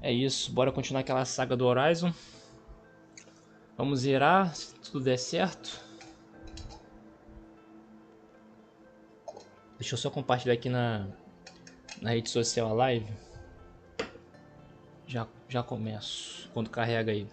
É isso, bora continuar aquela saga do Horizon. Vamos zerar, se tudo der certo. Deixa eu só compartilhar aqui na rede social a live. Já começo, quando carrega aí.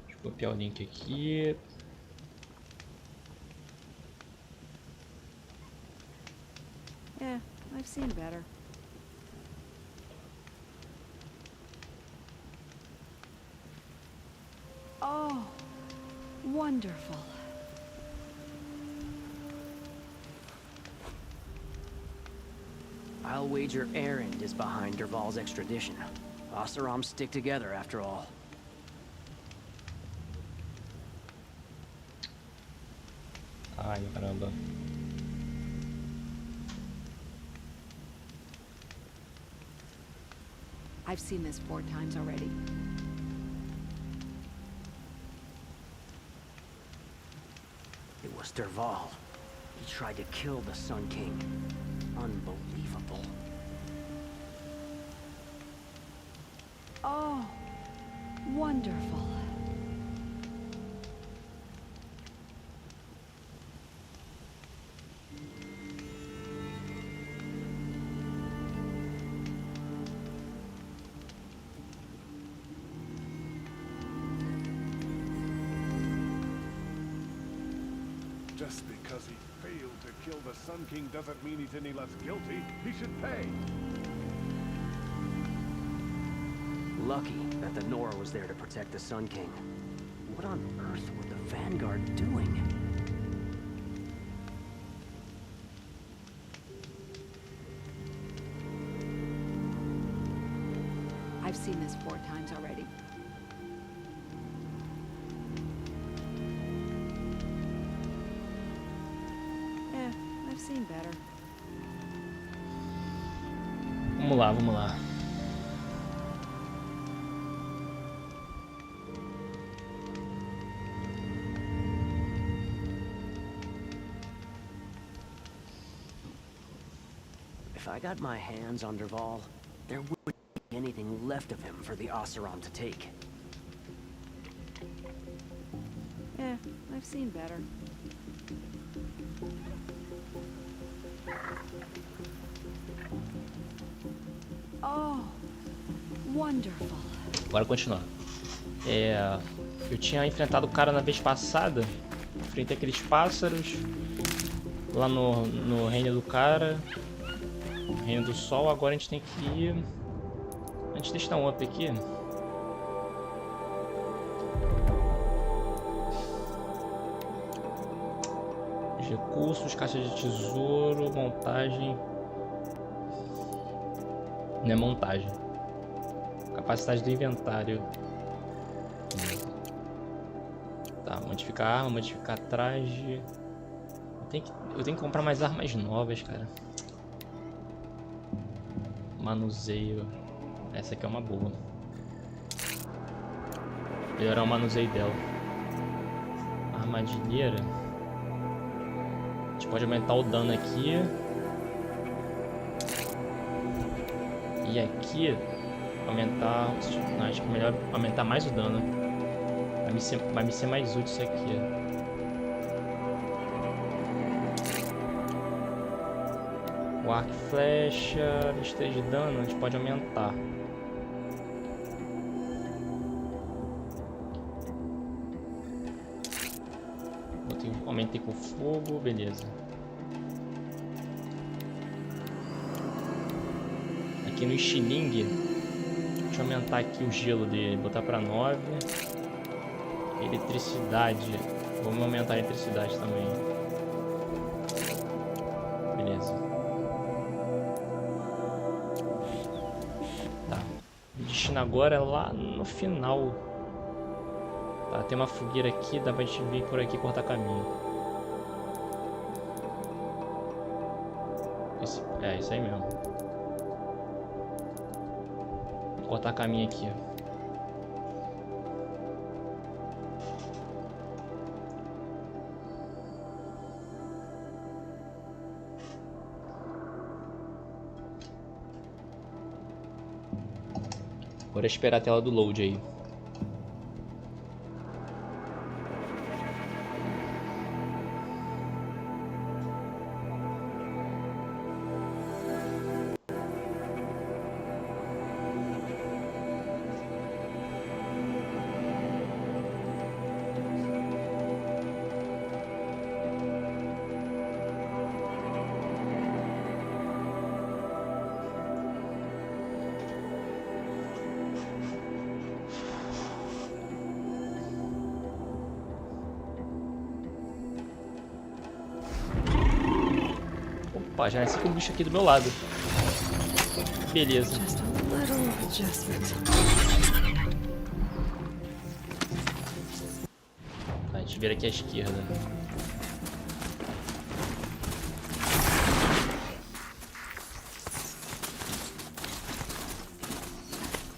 Deixa eu copiar o link aqui. Yeah, I've seen better. Oh, wonderful. I'll wager Erend is behind Derval's extradition. Osirams stick together after all. Ai, caramba. I've seen this 4 times already. It was Derval. He tried to kill the Sun King. Unbelievable. Oh, wonderful. Just because he failed to kill the Sun King doesn't mean he's any less guilty. He should pay. Lucky that the Nora was there to protect the Sun King. What on earth were the Vanguard doing? I've seen this 4 times already. Yeah, I've seen better. Vamos lá, vamos lá. If I got my hands on Derval, there wouldn't be anything left of him for the Oseram to take. Yeah, I've seen better. Oh, wonderful. Bora continuar. Eu tinha enfrentado o cara na vez passada. Enfrentei aqueles pássaros. Lá no reino do cara. Reino do Sol. Agora a gente tem que ir... Antes de dar um up aqui. Os recursos, caixa de tesouro, montagem. Não é montagem. Capacidade do inventário. Tá, modificar arma, modificar traje. Eu tenho que comprar mais armas novas, cara. Manuseio. Essa aqui é uma boa. Melhorar o manuseio dela. Armadilheira. A gente pode aumentar o dano aqui. E aqui aumentar. Não, acho que é melhor aumentar mais o dano. Vai me ser mais útil isso aqui. O arco e flecha, 23 de dano, a gente pode aumentar. Aumentei com fogo, beleza. Aqui no estilingue, deixa eu aumentar aqui o gelo dele, botar pra 9. Eletricidade, vamos aumentar a eletricidade também. Beleza. Tá. O destino agora é lá no final. Tá, tem uma fogueira aqui, dá pra gente vir por aqui e cortar caminho. É, isso aí mesmo. Vou cortar caminho aqui. Agora é esperar a tela do load aí. Opa, já nasci com o bicho aqui do meu lado. Beleza. Just a little adjustment. Tá, a gente vira aqui à esquerda.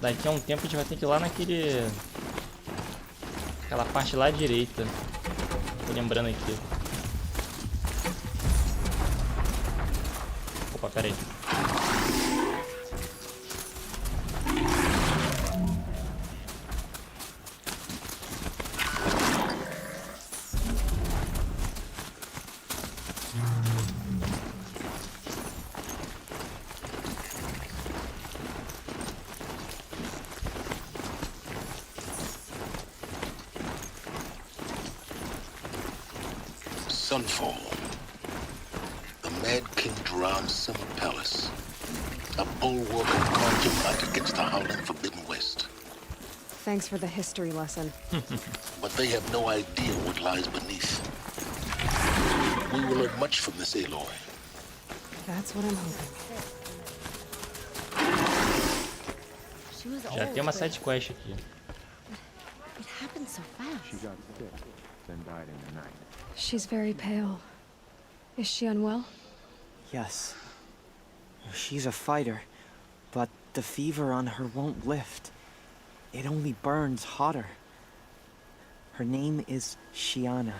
Daqui a um tempo a gente vai ter que ir lá naquele... aquela parte lá à direita. Tô lembrando aqui. Opa, pera aí. Sunfall. The Mad King drowned Summer Palace. A bulwark of conjured might against the howling Forbidden West. Thanks for the history lesson. But they have no idea what lies beneath. We will learn much from this Aloy. That's what I'm hoping. She was Já old, tem uma but side quest aqui. it happened so fast. She got sick, then died in the night. She's very pale. Is she unwell? Yes. She's a fighter, but the fever on her won't lift. It only burns hotter. Her name is Shiana,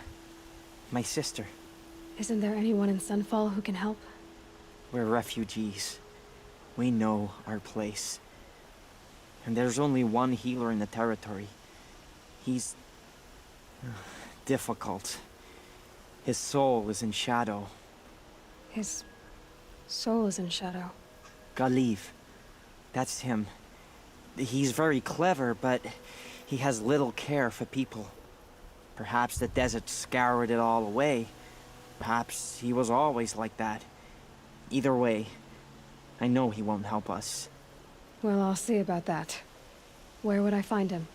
my sister. Isn't there anyone in Sunfall who can help? We're refugees. We know our place. And there's only one healer in the territory. He's... difficult. His soul is in shadow. His soul is in shadow. Galiv. That's him. He's very clever, but he has little care for people. Perhaps the desert scoured it all away. Perhaps he was always like that. Either way, I know he won't help us. Well, I'll see about that. Where would I find him?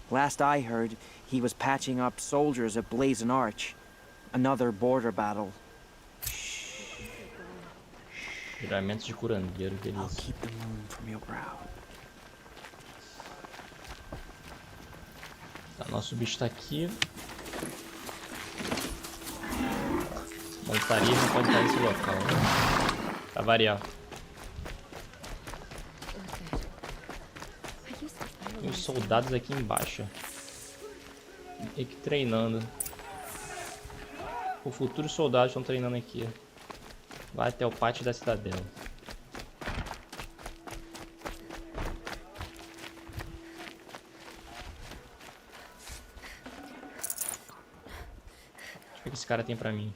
Last I heard, he was patching up soldiers at Blazon Arch. Another border battle. Juramentos de curandeiro, I'll beleza. keep the moon from your brow. Tá, nosso bicho tá aqui. Montaria não pode estar nesse local, né? Pra variar. Tem os soldados aqui embaixo. E que treinando. Os futuros soldados estão treinando aqui. Vai até o pátio da cidadela. Deixa eu ver o que esse cara tem pra mim.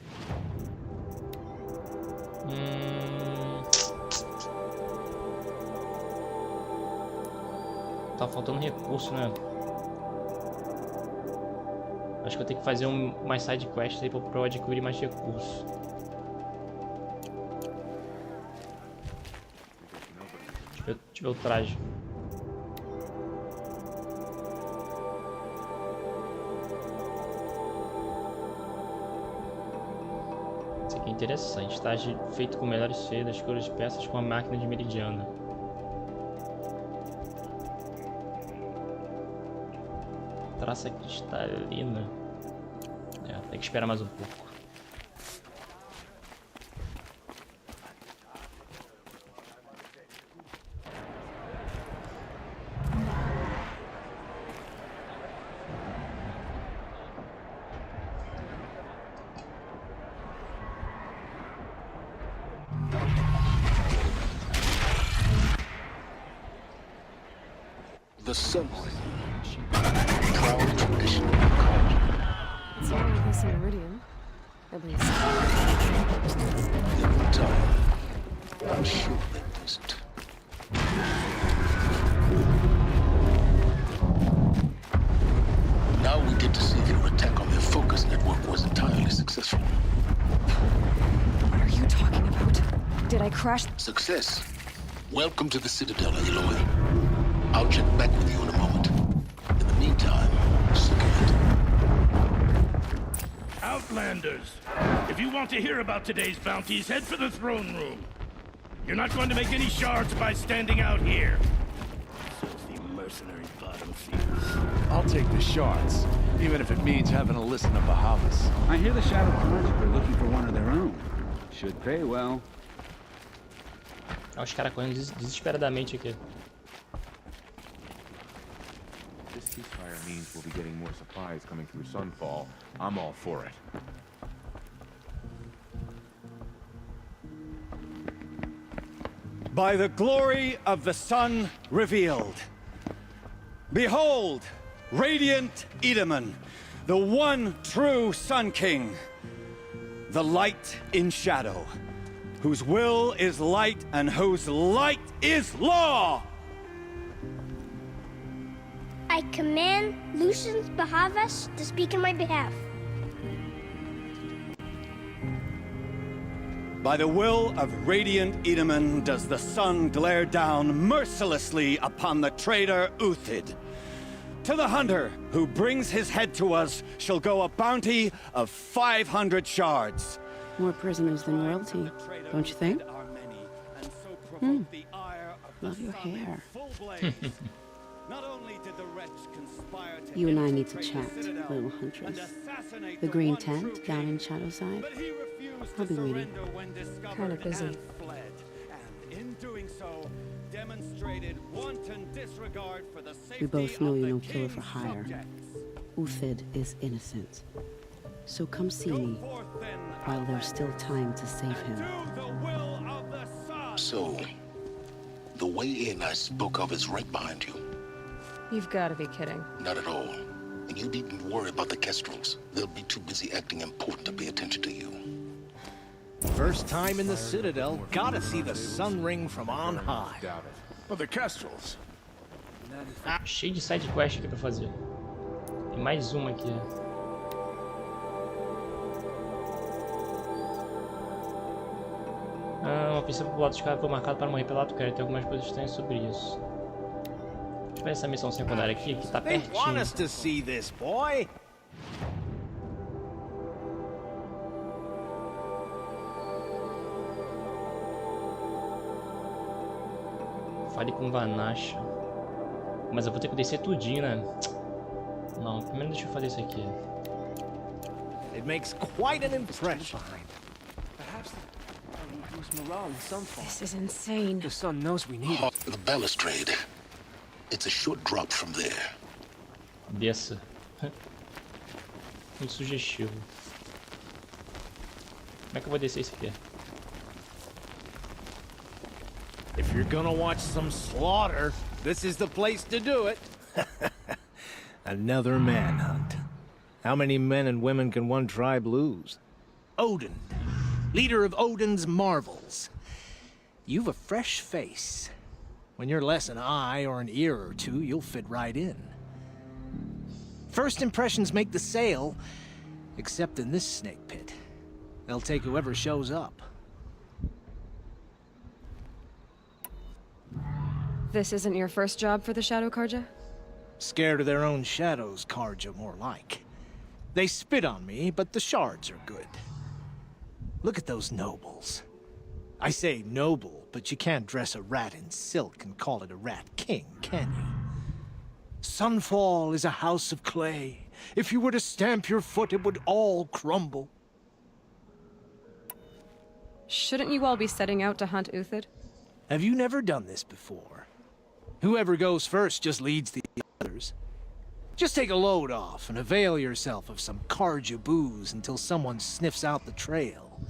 Tá faltando recurso, né? Acho que eu tenho que fazer mais side quests aí pra eu adquirir mais recursos. Deixa eu ver o traje. Isso aqui é interessante. Traje feito com melhores sedas, cores de peças com a máquina de meridiana. traça cristalina. É, tem que esperar mais um pouco. The sun proud tradition of the culture. It's not like this in Iridium. At least. Every time, I'm sure it isn't. Now we get to see if your attack on their focus network was entirely successful. What are you talking about? Did I crash? Success. Welcome to the Citadel, Aloy. I'll check back with you in a moment. In the meantime, stick it. Outlanders, if you want to hear about today's bounties, head for the throne room. You're not going to make any shards by standing out here. So the mercenary bottom feeders. I'll take the shards, even if it means having to listen to Bahamas. I hear the Shadow Project are looking for one of their own. Should pay well. Olha os caras correndo desesperadamente aqui. This ceasefire means we'll be getting more supplies coming through Sunfall. I'm all for it. By the glory of the sun revealed. Behold, radiant Edaman, the one true Sun King. The light in shadow, whose will is light and whose light is law! I command Lucius Bahavas to speak in my behalf. By the will of radiant Edaman does the sun glare down mercilessly upon the traitor Uthid. To the hunter who brings his head to us shall go a bounty of 500 shards. More prisoners than royalty, don't you think? Love your hair. You and I need to chat, little huntress. The green tent down in Shadowside. I'll be waiting. Kind of busy. We both know you don't kill her for hire. Uthid is innocent. So come see me while there's still time to save him. So, the way in I spoke of is right behind you. You've got to be kidding. Not at all. And you needn't worry about the Kestrels. They'll be too busy acting important to pay attention to you. First time in the Citadel, gotta see the sun ring from on high. But the Kestrels. Cheio de side quest aqui pra fazer. Tem mais uma aqui. Uma pista pro lado dos caras foi marcada para morrer pelo lado do cara. Tem algumas coisas estranhas sobre isso. Deixa eu ver essa missão secundária aqui, que tá pertinho. Fale com Vanasha. Mas eu vou ter que descer tudinho, né? Não, primeiro deixa eu fazer isso aqui. It makes quite an impression. This is insane. The sun knows we need it. The balustrade. It's a short drop from there. Desça. Muito sugestivo. Como é que eu vou descer isso aqui? If you're gonna watch some slaughter, this is the place to do it. Another manhunt. How many men and women can one tribe lose? Odin, leader of Odin's marvels. You've a fresh face. When you're less an eye or an ear or two, you'll fit right in. First impressions make the sale, except in this snake pit. They'll take whoever shows up. This isn't your first job for the Shadow Karja? Scared of their own shadows, Karja, more like. They spit on me, but the shards are good. Look at those nobles. I say noble, but you can't dress a rat in silk and call it a rat king, can you? Sunfall is a house of clay. If you were to stamp your foot, it would all crumble. Shouldn't you all be setting out to hunt Uthid? Have you never done this before? Whoever goes first just leads the others. Just take a load off and avail yourself of some Karja booze until someone sniffs out the trail.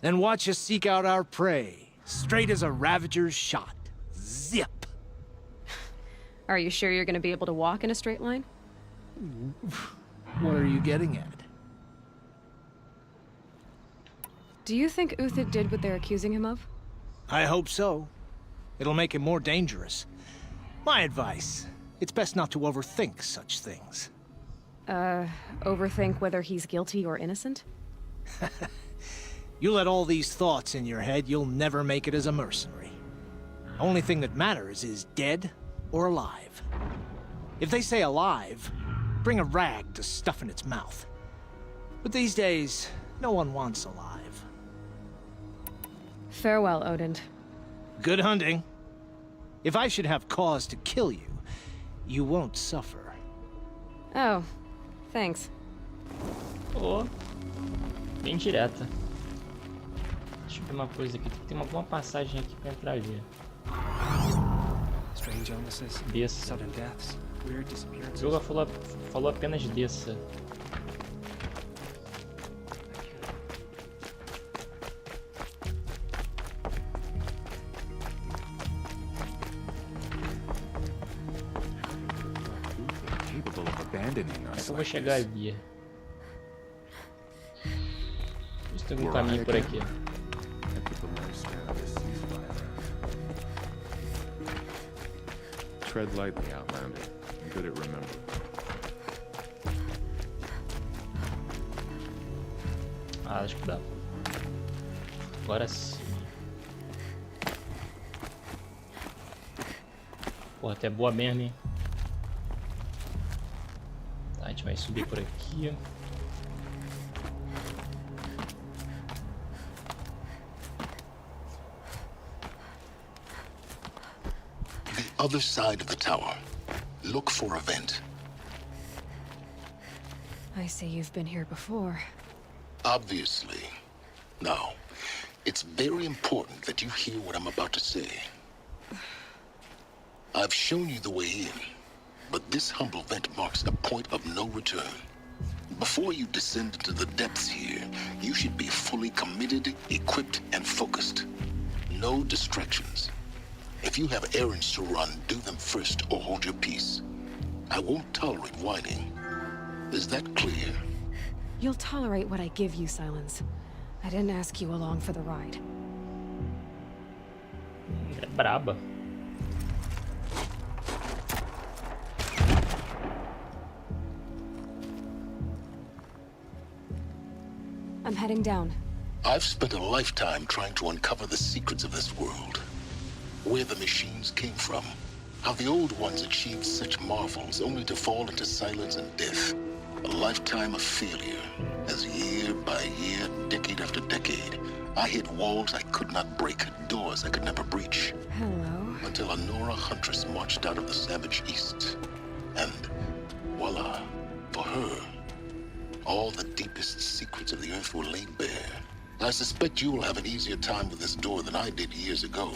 Then watch us seek out our prey, straight as a Ravager's shot. Zip! Are you sure you're gonna be able to walk in a straight line? What are you getting at? Do you think Uthid did what they're accusing him of? I hope so. It'll make him more dangerous. My advice, it's best not to overthink such things. Overthink whether he's guilty or innocent? You let all these thoughts in your head, you'll never make it as a mercenary. Only thing that matters is dead or alive. If they say alive, bring a rag to stuff in its mouth. But these days, no one wants alive. Farewell, Odin. Good hunting. If I should have cause to kill you, you won't suffer. Oh, thanks. Oh, bem direta. Deixa eu ver uma coisa aqui. Tem alguma passagem aqui pra entrar ali. Strange illnesses, Desça. sudden deaths, weird O disappearances. jogo falou apenas desça. Capable of abandoning us Eu vou like chegar this. ali. Ver se tem algum caminho por aqui. Tread lightly, Outlander. I'm good at remembering. Ah, acho que dá. Agora sim. Porra, até boa mesmo, hein? Tá, a gente vai subir por aqui. The other side of the tower. Look for a vent. I see you've been here before. Obviously. Now, it's very important that you hear what I'm about to say. I've shown you the way in, but this humble vent marks a point of no return. Before you descend into the depths here, you should be fully committed, equipped, and focused. No distractions. If you have errands to run, do them first or hold your peace. I won't tolerate whining. Is that clear? You'll tolerate what I give you, Silence. I didn't ask you along for the ride. É braba. I'm heading down. I've spent a lifetime trying to uncover the secrets of this world. Where the machines came from. How the old ones achieved such marvels only to fall into silence and death. A lifetime of failure, as year by year, decade after decade, I hit walls I could not break, doors I could never breach. Hello. Until a Nora huntress marched out of the savage east. And voila, for her, all the deepest secrets of the earth were laid bare. I suspect you will have an easier time with this door than I did years ago.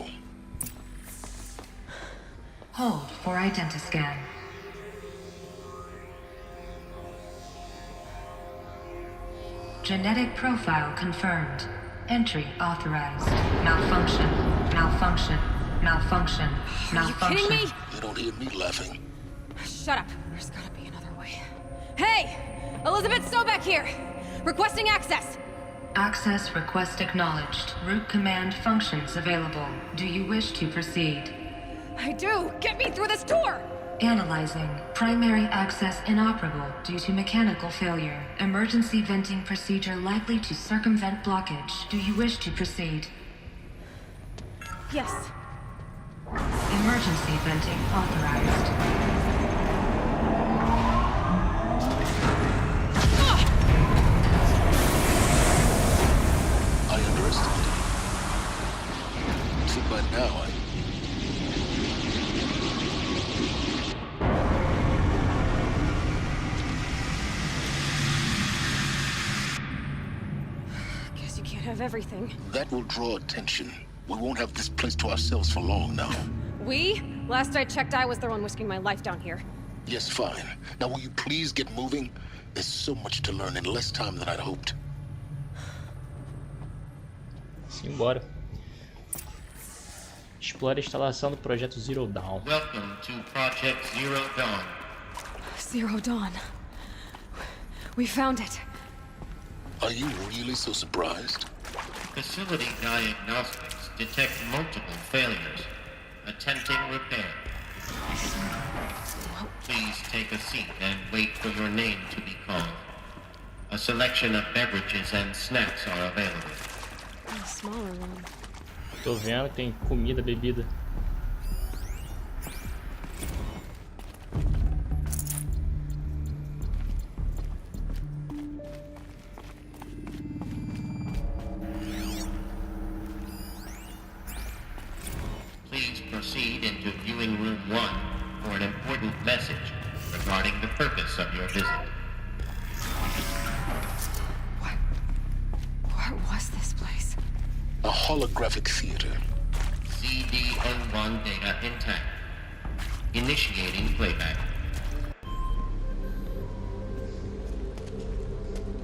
Hold for identiscan. Genetic profile confirmed. Entry authorized. Malfunction. Malfunction. Malfunction. Malfunction. Are you kidding me? You don't hear me laughing. Shut up. There's gotta be another way. Hey! Elizabeth Sobeck here! Requesting access! Access request acknowledged. Root command functions available. Do you wish to proceed? I do! Get me through this door! Analyzing. Primary access inoperable due to mechanical failure. Emergency venting procedure likely to circumvent blockage. Do you wish to proceed? Yes. Emergency venting authorized. I underestimated you. So by now, Can't have everything. That will draw attention. We won't have this place to ourselves for long now. We? Last I checked, I was the one risking my life down here. Yes, fine. Now will you please get moving? There's so much to learn in less time than I'd hoped. Simbora. Explore a instalação do projeto Zero Dawn. Welcome to Project Zero Dawn. Zero Dawn. We found it. Are you really so surprised? Facility diagnostics detect multiple failures. Attempting repair. Please take a seat and wait for your name to be called. A selection of beverages and snacks are available. A smaller one. Tô vendo que tem comida, bebida. Please proceed into viewing room 1 for an important message regarding the purpose of your visit. What was this place? A holographic theater. CDN1 data intact. Initiating playback.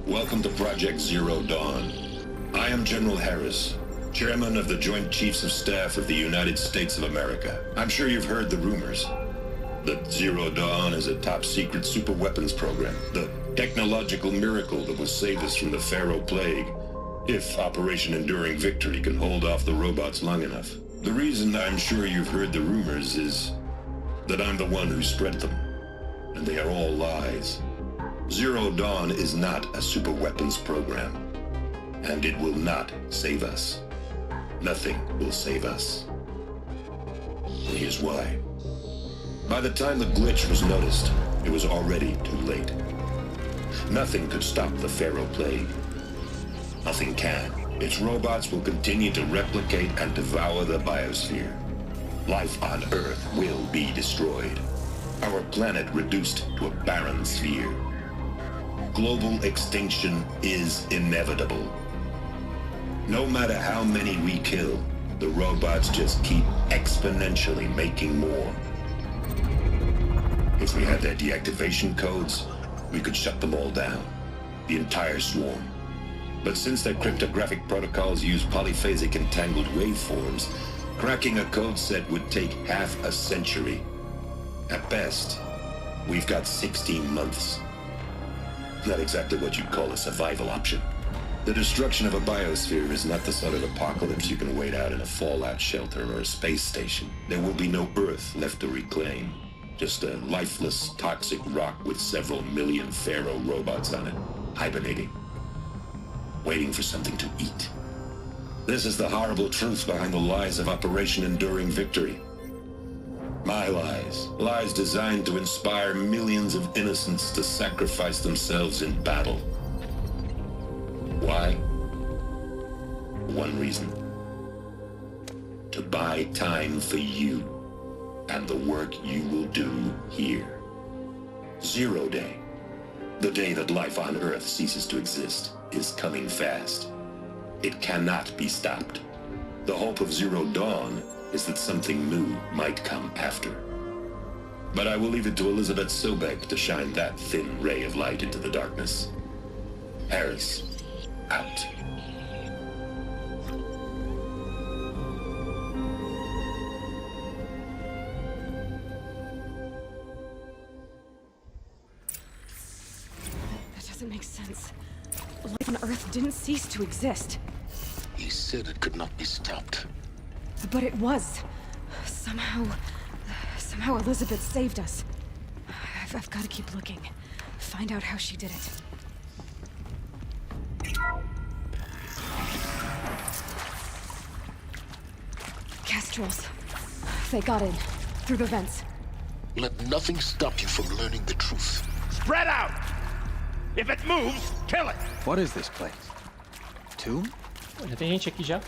Welcome to Project Zero Dawn. I am General Harris, Chairman of the Joint Chiefs of Staff of the United States of America. I'm sure you've heard the rumors that Zero Dawn is a top-secret super-weapons program, the technological miracle that will save us from the Pharaoh Plague, if Operation Enduring Victory can hold off the robots long enough. The reason I'm sure you've heard the rumors is that I'm the one who spread them, and they are all lies. Zero Dawn is not a super-weapons program, and it will not save us. Nothing will save us. And here's why. By the time the glitch was noticed, it was already too late. Nothing could stop the Pharaoh Plague. Nothing can. Its robots will continue to replicate and devour the biosphere. Life on Earth will be destroyed. Our planet reduced to a barren sphere. Global extinction is inevitable. No matter how many we kill, the robots just keep exponentially making more. If we had their deactivation codes, we could shut them all down. The entire swarm. But since their cryptographic protocols use polyphasic entangled waveforms, cracking a code set would take half a century. At best, we've got 16 months. Not exactly what you'd call a survival option. The destruction of a biosphere is not the sort of apocalypse you can wait out in a fallout shelter or a space station. There will be no Earth left to reclaim. Just a lifeless, toxic rock with several million Pharaoh robots on it, hibernating. Waiting for something to eat. This is the horrible truth behind the lies of Operation Enduring Victory. My lies. Lies designed to inspire millions of innocents to sacrifice themselves in battle. Why? One reason. To buy time for you and the work you will do here. Zero Day. The day that life on Earth ceases to exist is coming fast. It cannot be stopped. The hope of Zero Dawn is that something new might come after. But I will leave it to Elizabeth Sobek to shine that thin ray of light into the darkness. Harris, out. That doesn't make sense. Life on Earth didn't cease to exist. He said it could not be stopped. But it was. Somehow Elizabeth saved us. I've got to keep looking. Find out how she did it. Kestrels. They got in. Through the vents. Let nothing stop you from learning the truth. Spread out! If it moves, kill it! What is this place? Tomb? Já tem gente aqui já.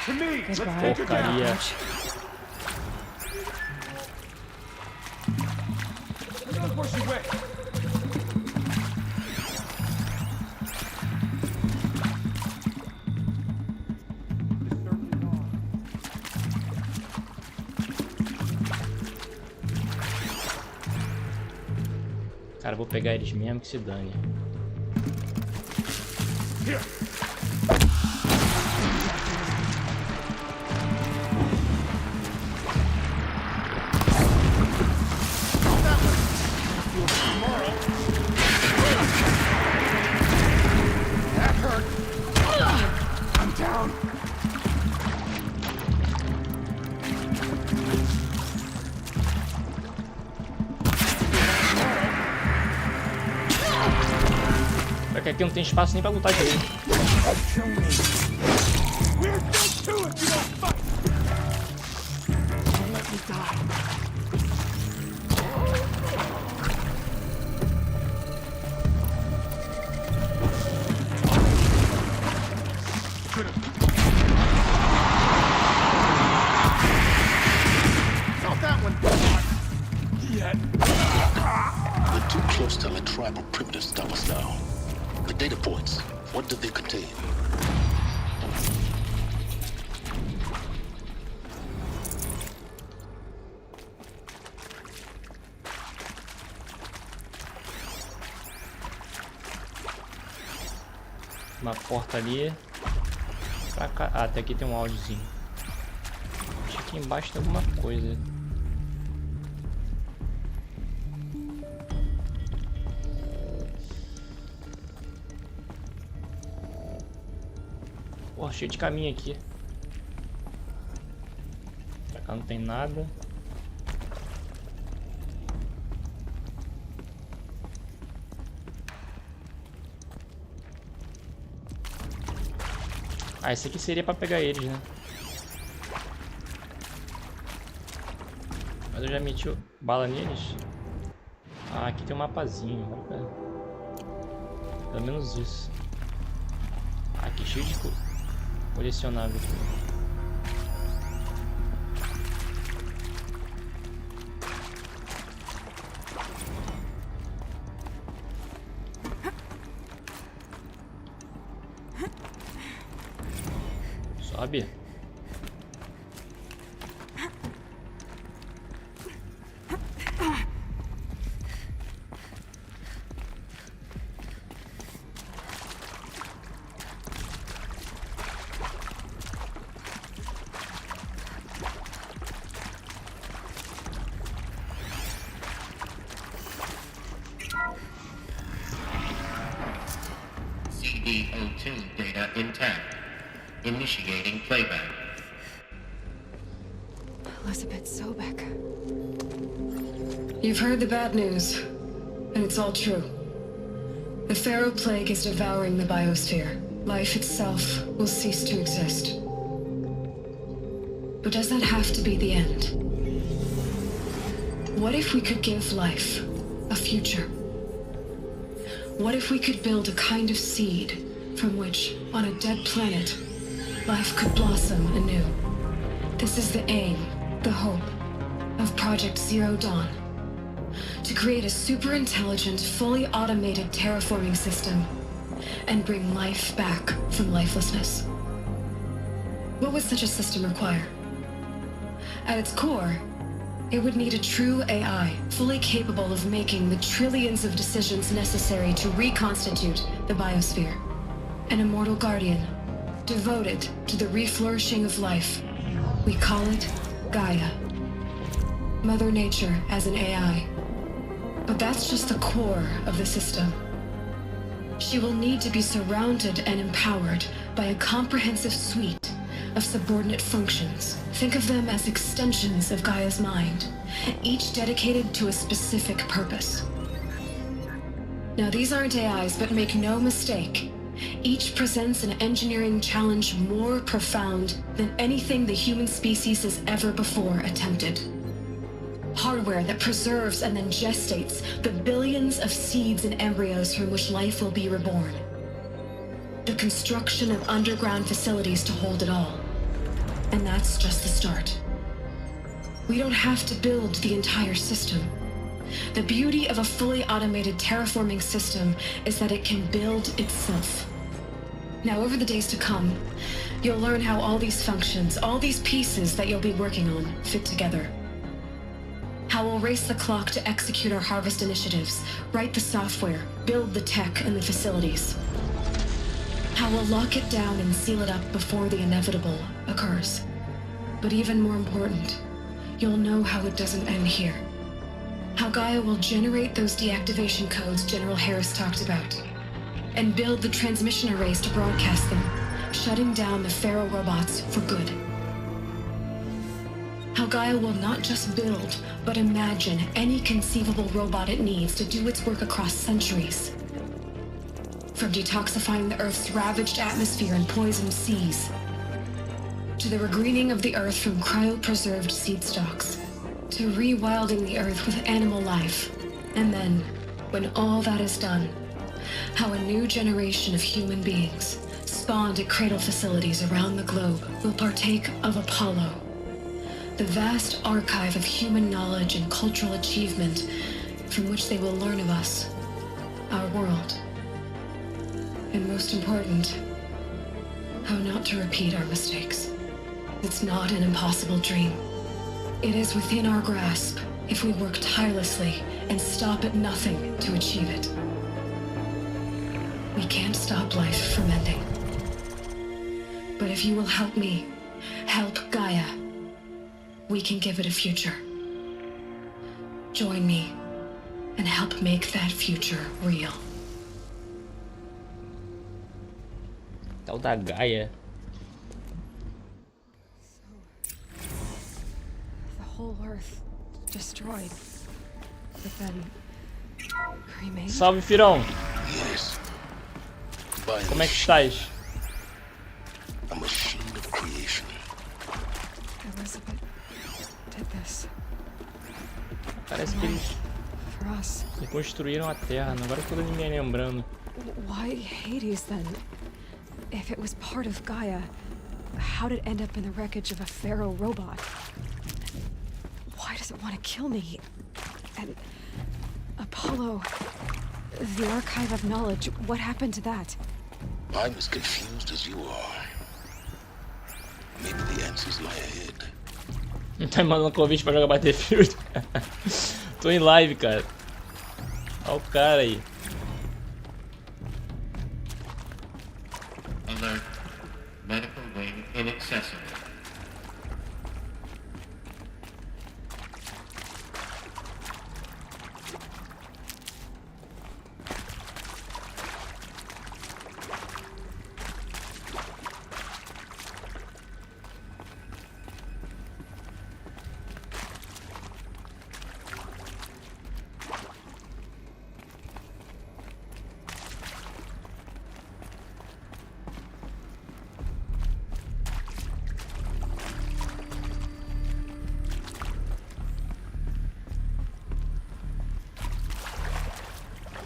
To me, let's take her Porcaria. down. where she went. Cara, eu vou pegar eles mesmo, que se dane. That hurt. I'm down. Só que aqui não tem espaço nem pra lutar direito. We're too close to the tribal primitive stop us now. The data points, what do they contain? Uma porta ali. Pra cá. Ah, até aqui tem um áudiozinho. Acho que aqui embaixo tem alguma coisa. Pô, cheio de caminho aqui. Pra cá não tem nada. Ah, esse aqui seria pra pegar eles, né? Mas eu já meti bala neles. Ah, aqui tem um mapazinho. Pelo menos isso. Ah, aqui cheio de colecionável aqui. Sobe. CD02 data intact. Initiating playback. Elizabeth Sobek. You've heard the bad news, and it's all true. The Pharaoh Plague is devouring the biosphere. Life itself will cease to exist. But does that have to be the end? What if we could give life a future? What if we could build a kind of seed from which, on a dead planet, life could blossom anew? This is the aim, the hope, of Project Zero Dawn. To create a super-intelligent, fully automated terraforming system and bring life back from lifelessness. What would such a system require? At its core, it would need a true AI, fully capable of making the trillions of decisions necessary to reconstitute the biosphere. An immortal guardian, devoted to the reflourishing of life. We call it Gaia. Mother Nature as an AI. But that's just the core of the system. She will need to be surrounded and empowered by a comprehensive suite of subordinate functions. Think of them as extensions of Gaia's mind, each dedicated to a specific purpose. Now, these aren't AIs, but make no mistake, each presents an engineering challenge more profound than anything the human species has ever before attempted. Hardware that preserves and then gestates the billions of seeds and embryos from which life will be reborn. The construction of underground facilities to hold it all. And that's just the start. We don't have to build the entire system. The beauty of a fully automated terraforming system is that it can build itself. Now, over the days to come, you'll learn how all these functions, all these pieces that you'll be working on, fit together. How we'll race the clock to execute our harvest initiatives, write the software, build the tech and the facilities. How we'll lock it down and seal it up before the inevitable occurs. But even more important, you'll know how it doesn't end here. How Gaia will generate those deactivation codes General Harris talked about, and build the transmission arrays to broadcast them, shutting down the Pharaoh robots for good. How Gaia will not just build, but imagine any conceivable robot it needs to do its work across centuries. From detoxifying the Earth's ravaged atmosphere and poisoned seas, to the regreening of the Earth from cryopreserved seed stalks, to rewilding the Earth with animal life. And then, when all that is done, how a new generation of human beings, spawned at cradle facilities around the globe, will partake of Apollo, the vast archive of human knowledge and cultural achievement from which they will learn of us, our world. And most important, how not to repeat our mistakes. It's not an impossible dream. It is within our grasp if we work tirelessly and stop at nothing to achieve it. We can't stop life from ending. But if you will help me, help Gaia, we can give it a future. Join me and help make that future real. Tal da Gaia. The whole Earth destroyed, but then cremated. Salve, Firão. Yes. Como é que estás? A machine of creation. Elizabeth did this. Parece que eles For us. reconstruíram a Terra. Agora que eu tô me lembrando. Why Hades then? If it was part of Gaia, how did it end up in the wreckage of a Pharaoh robot? Why does it want to kill me? And Apollo, the archive of knowledge, what happened to that? I'm as confused as you are. Maybe the answers lie ahead. Tá mandando convite pra jogar Battlefield. Tô em live, cara. Olha o cara aí. Alert. Medical wing inaccessible.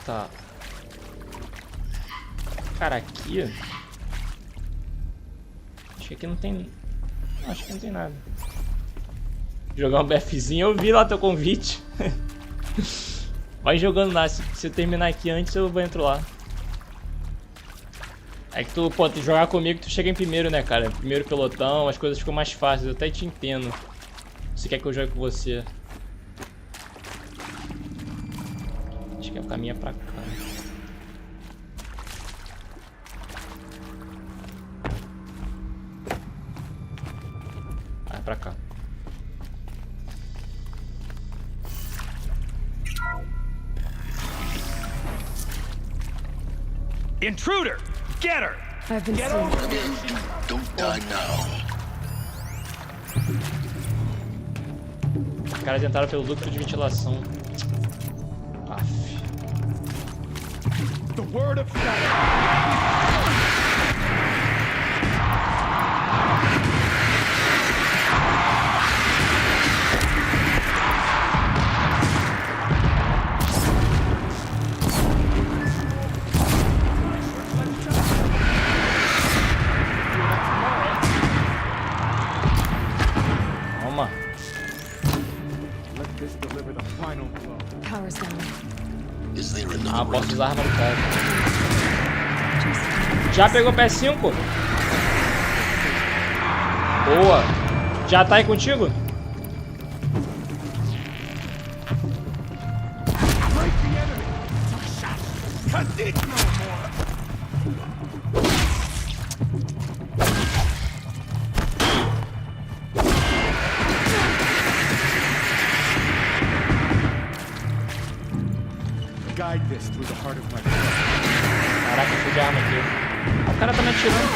Tá. Cara, aqui... Acho que aqui não tem... Acho que não tem nada. Jogar um BFzinho, eu vi lá teu convite. Vai jogando lá, se eu terminar aqui antes eu entro lá. É que tu, pô, tu jogar comigo tu chega em primeiro, né, cara? Primeiro pelotão, as coisas ficam mais fáceis, eu até te entendo. Você quer que eu jogue com você? Acho que o caminho é pra cá. Ah, é pra cá. Intruder! Get her! I've been Get seeing... over here! Don't die now. Os caras entraram pelo ducto de ventilação. Aff. The word of Power's down. Is there Ah, another posso route? usar a arma do cara. Já pegou o PS5? Boa. Já tá aí contigo? Guide this through the heart of my Caraca, fui de arma aqui. O cara tá me atirando.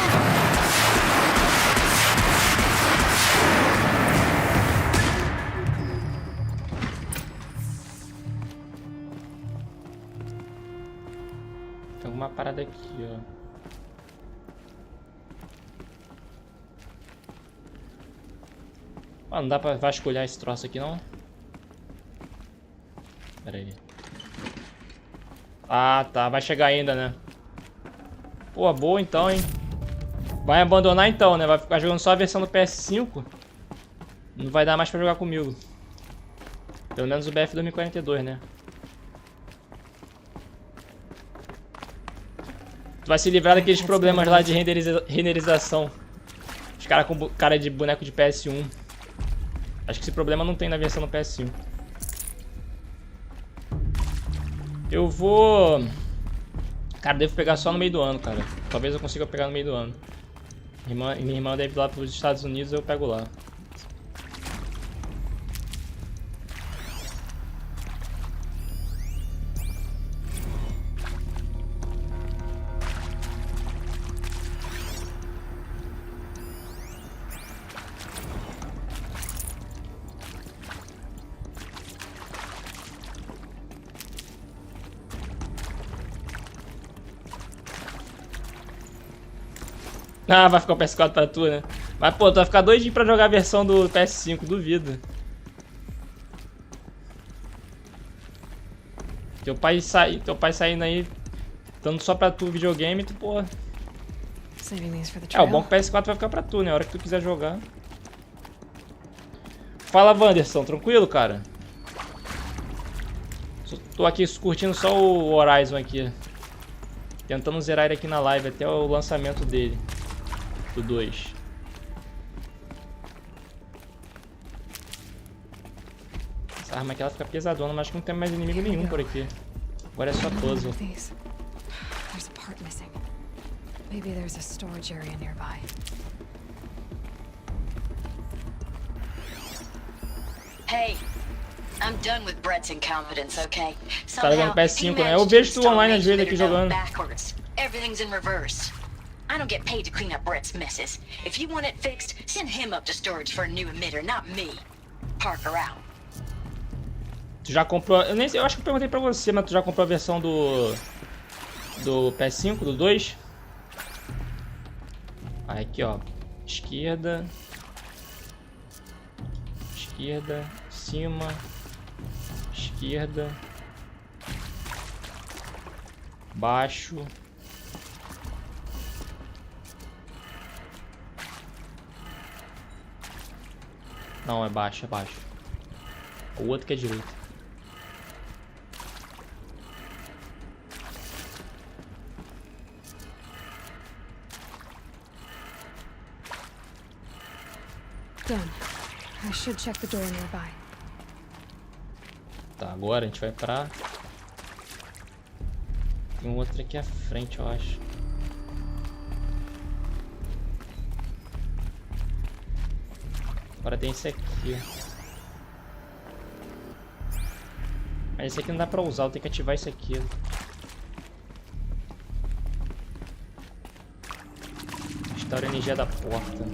Tem alguma parada aqui, ó. Ah, não dá pra vasculhar esse troço aqui, não? Pera aí. Ah, tá. Vai chegar ainda, né? Pô, boa então, hein? Vai abandonar então, né? Vai ficar jogando só a versão do PS5. Não vai dar mais pra jogar comigo. Pelo menos o BF 2042, né? Tu vai se livrar daqueles problemas lá de renderização. Os caras com cara de boneco de PS1. Acho que esse problema não tem na versão do PS5. Eu vou... Cara, devo pegar só no meio do ano, cara. Talvez eu consiga pegar no meio do ano. Minha irmã deve ir lá para os Estados Unidos e eu pego lá. Ah, vai ficar o PS4 pra tu, né? Mas, pô, tu vai ficar doidinho pra jogar a versão do PS5, duvido. Teu pai saindo aí, dando só pra tu videogame, tu, pô... É, o bom que o PS4 vai ficar pra tu, né? A hora que tu quiser jogar. Fala, Wanderson, tranquilo, cara? Tô aqui curtindo só o Horizon aqui. Tentando zerar ele aqui na live até o lançamento dele. Do 2. Essa arma aqui ela fica pesadona, mas acho que não tem mais inimigo nenhum por aqui. Agora é só puzzle. There's a part missing. Maybe there's a storage area nearby. Hey, I'm done with Brett's incompetence, okay? Tá jogando PS5, né? Eu vejo tu online às vezes aqui jogando. Everything's in reverse. I don't get paid to clean up Brett's messes. If you want it fixed, send him up to storage for a new emitter, not me. Parker out. Tu já comprou... Eu nem sei, eu acho que eu perguntei pra você, mas tu já comprou a versão do PS5, do 2? Aí aqui, ó. Esquerda. Esquerda. Cima. Esquerda. Baixo. Não, é baixo, é baixo. O outro que é direito. Done. I should check the door nearby. Tá, agora a gente vai pra... Tem um outro aqui à frente, eu acho. Agora tem esse aqui. Mas esse aqui não dá pra usar, eu tenho que ativar esse aqui. Restaura a energia da porta.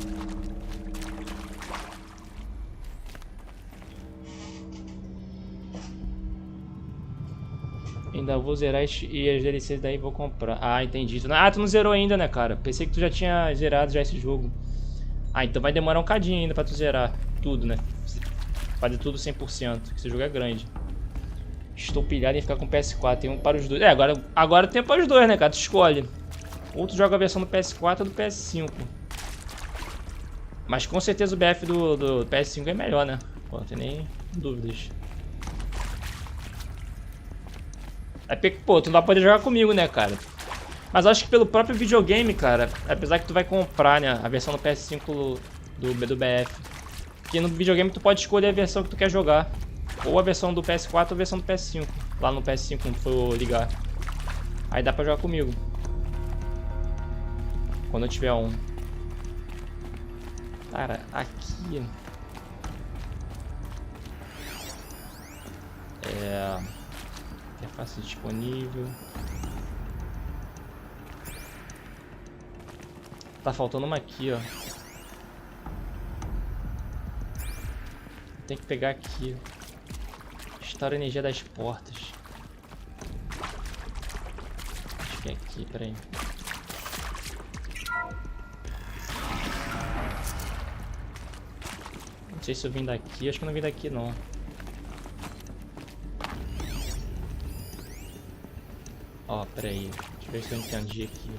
Ainda vou zerar e as DLCs daí vou comprar. Ah, entendi. Ah, tu não zerou ainda, né, cara? Pensei que tu já tinha zerado já esse jogo. Ah, então vai demorar um cadinho ainda pra tu zerar tudo, né? Fazer tudo 100%, que esse jogo é grande. Estou pilhado em ficar com o PS4, tem um para os dois. É, agora tem para os dois, né, cara? Tu escolhe. Ou tu joga a versão do PS4 ou do PS5. Mas com certeza o BF do PS5 é melhor, né? Pô, não tem nem dúvidas. É porque, pô, tu não vai poder jogar comigo, né, cara? Mas acho que pelo próprio videogame, cara, apesar que tu vai comprar, né, a versão do PS5 do BF. Porque no videogame tu pode escolher a versão que tu quer jogar. Ou a versão do PS4 ou a versão do PS5. Lá no PS5 quando tu for ligar. Aí dá pra jogar comigo. Quando eu tiver um. Cara, aqui... interface disponível. Tá faltando uma aqui, ó. Tem que pegar aqui. Restaurar a energia das portas. Acho que é aqui, peraí. Não sei se eu vim daqui, acho que eu não vim daqui não. Ó, peraí. Deixa eu ver se eu entendi aqui.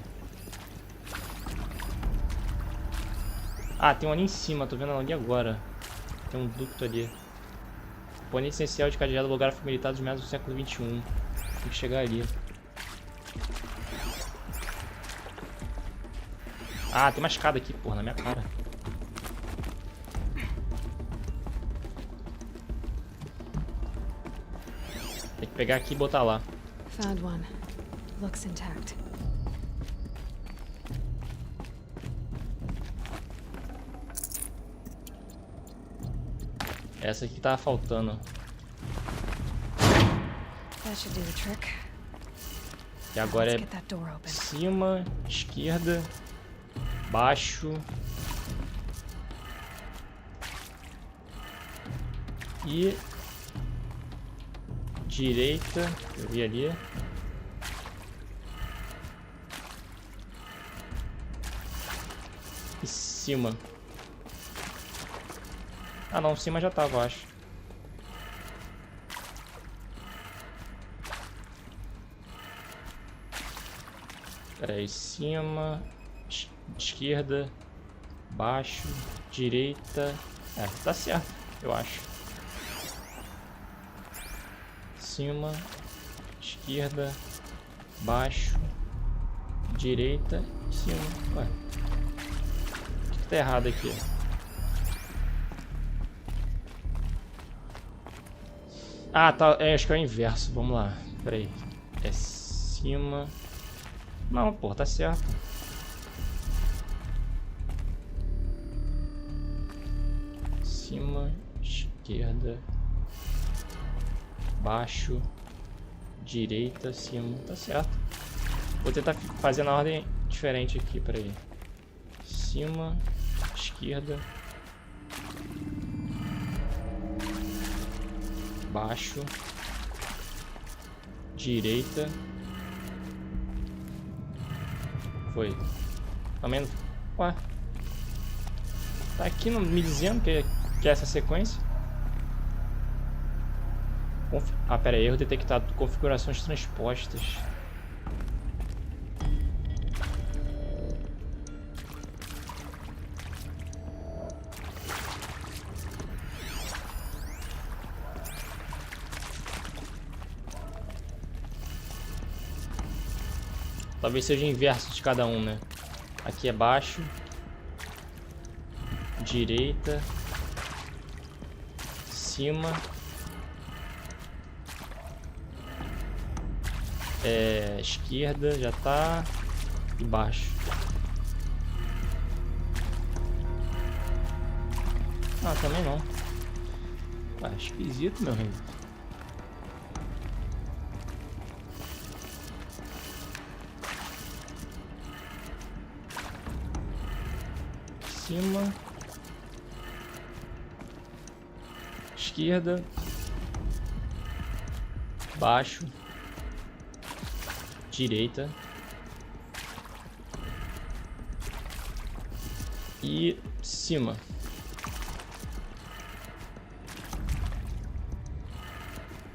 Ah, tem um ali em cima, tô vendo ali agora. Tem um ducto ali. Componente essencial de cadeado holográfico militar dos meados do século XXI. Tem que chegar ali. Ah, tem uma escada aqui, porra, na minha cara. Tem que pegar aqui e botar lá. Found one. Looks intact. Essa aqui tava faltando. That should do the trick. E agora é cima, esquerda, baixo e direita. Eu vi ali. E cima. Ah não, cima já tava, eu acho. Pera aí, cima, esquerda, baixo, direita. É, tá certo, eu acho. Cima, esquerda, baixo, direita, cima. Ué. O que tá errado aqui? Ah, tá. Acho que é o inverso. Vamos lá. Pera aí. É cima. Não, pô, tá certo. Cima, esquerda, baixo, direita, cima. Tá certo. Vou tentar fazer na ordem diferente aqui. Pera aí. Cima, esquerda, baixo, direita. Foi. Também. Ué. Tá aqui não me dizendo que é essa sequência. Ah, pera aí, erro detectado. Configurações transpostas. Talvez seja o inverso de cada um, né? Aqui é baixo, direita, cima, esquerda já tá, e baixo. Ah, também não. Ah, esquisito, meu rei. Cima, esquerda, baixo, direita e cima.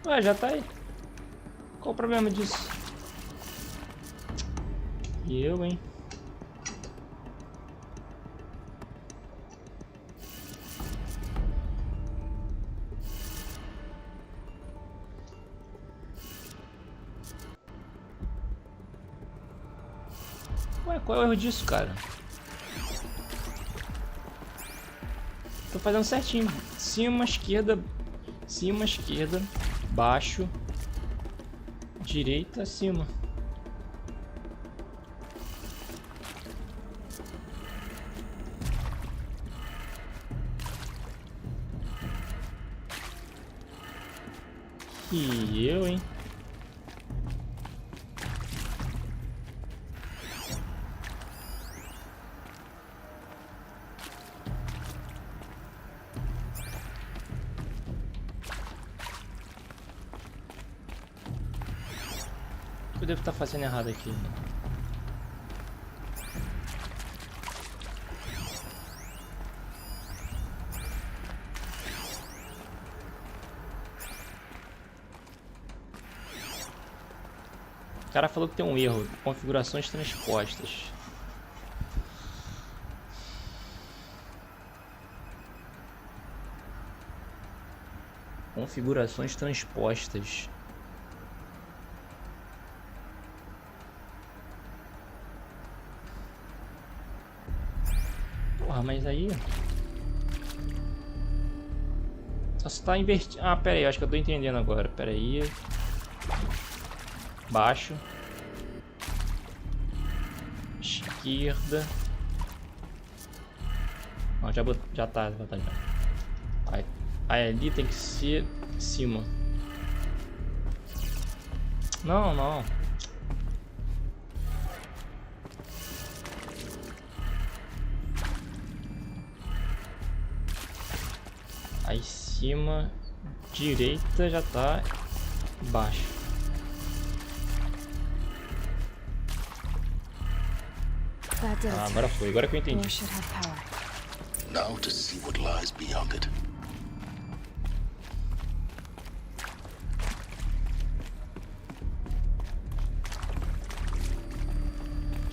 Ué, já tá aí. Qual o problema disso? E eu, hein? Ué, qual é o erro disso, cara? Tô fazendo certinho. Cima, esquerda, baixo, direita, cima. E eu, hein? O que eu devo estar fazendo errado aqui? O cara falou que tem um erro, configurações transpostas. Configurações transpostas. Porra, mas aí... Só se tá invertido... Ah, pera aí, acho que eu tô entendendo agora. Pera aí. Baixo. Esquerda. Não, já tá já. Aí ali tem que ser cima. Não. Aí cima, direita já tá baixo. Ah, agora foi, agora que eu entendi. Now to see what lies beyond it.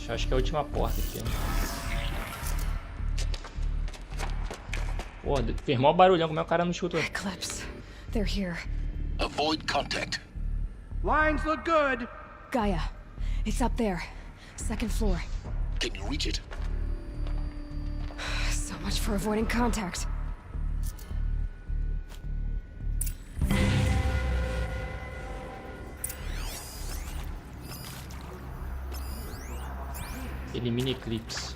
Acho que é a última porta aqui. Pô, fez mó barulhão, como é que o cara não escutou? Eclipse. They're here. Avoid contact. Lines look good. Gaia. It's up there. Second floor. Can you reach it? So much for avoiding contact. Elimine Eclipse.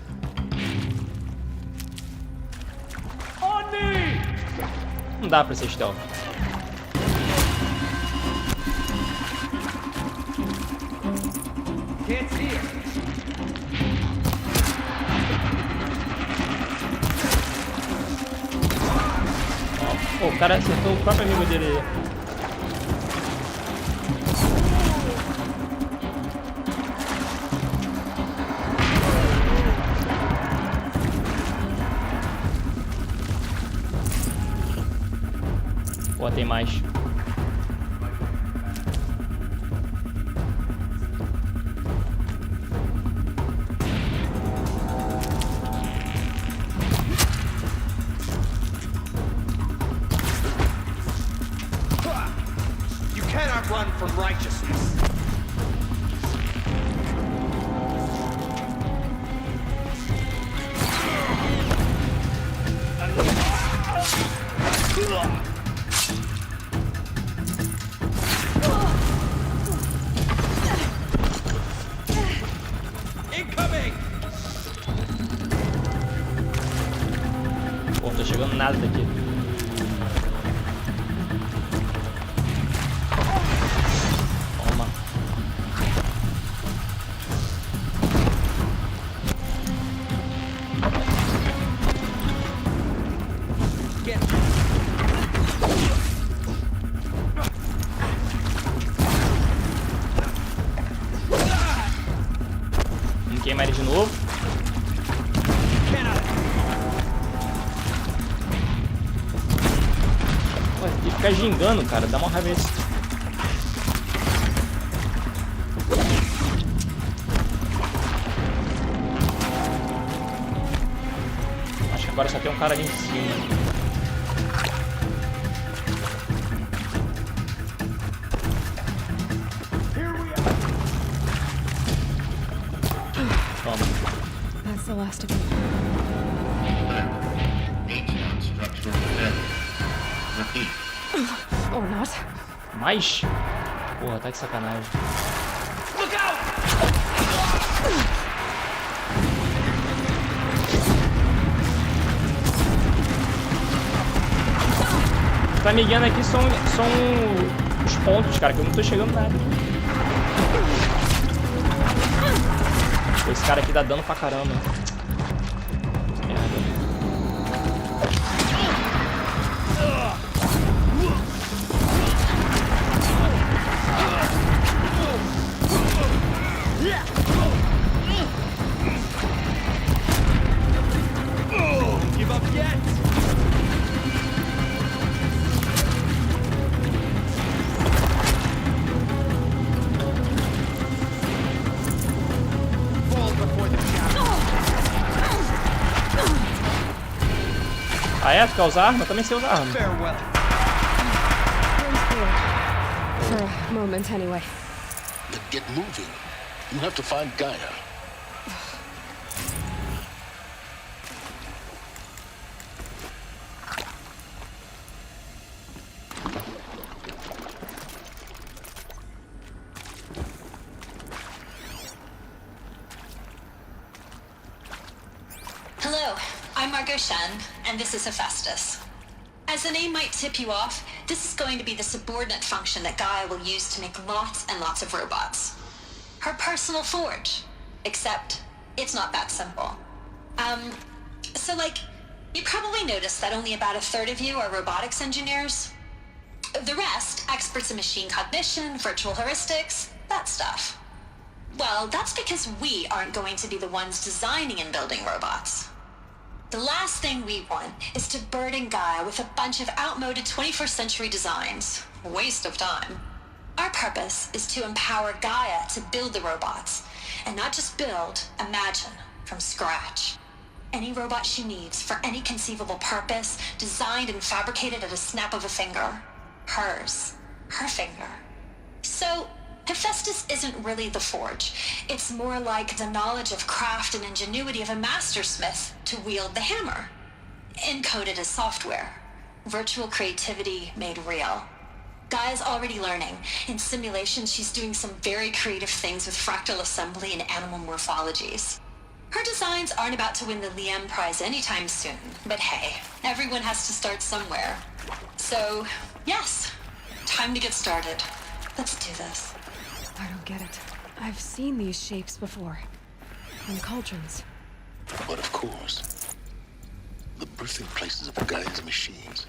Não dá pra ser stealth. Pô, o cara acertou o próprio amigo dele. Pô, tem mais. You cannot run from righteousness. Pô, não tô chegando nada daqui. Toma. Vamos queimar ele de novo. Ele fica gingando, cara, dá uma raiva isso. Acho que agora só tem um cara ali em cima. Toma. last of you. H-not structural failure. Repeat. Or not. Mais? Porra, tá de sacanagem. Look out! Tá me guiando aqui são os pontos, cara, que eu não tô chegando nada. Pô, esse cara aqui dá dano pra caramba. Merda. Give up yet? Ah é? Tu quer usar arma? Eu também sei usar arma. For a moment, anyway. Then get moving. You have to find Gaia. Hello, I'm Margot Shen, and this is Hephaestus. As the name might tip you off, this is going to be the subordinate function that Gaia will use to make lots and lots of robots. Her personal forge. Except, it's not that simple. So like, you probably noticed that only about a third of you are robotics engineers. The rest, experts in machine cognition, virtual heuristics, that stuff. Well, that's because we aren't going to be the ones designing and building robots. The last thing we want is to burden Gaia with a bunch of outmoded 21st century designs. A waste of time. Our purpose is to empower Gaia to build the robots. And not just build, imagine, from scratch. Any robot she needs for any conceivable purpose, designed and fabricated at a snap of a finger. Hers. Her finger. So, Hephaestus isn't really the forge. It's more like the knowledge of craft and ingenuity of a mastersmith to wield the hammer. Encoded as software. Virtual creativity made real. Gaia's already learning. In simulations, she's doing some very creative things with fractal assembly and animal morphologies. Her designs aren't about to win the Liam Prize anytime soon, but hey, everyone has to start somewhere. So, yes, time to get started. Let's do this. I don't get it. I've seen these shapes before. In cauldrons. But of course, the birthing places of Gaia's machines.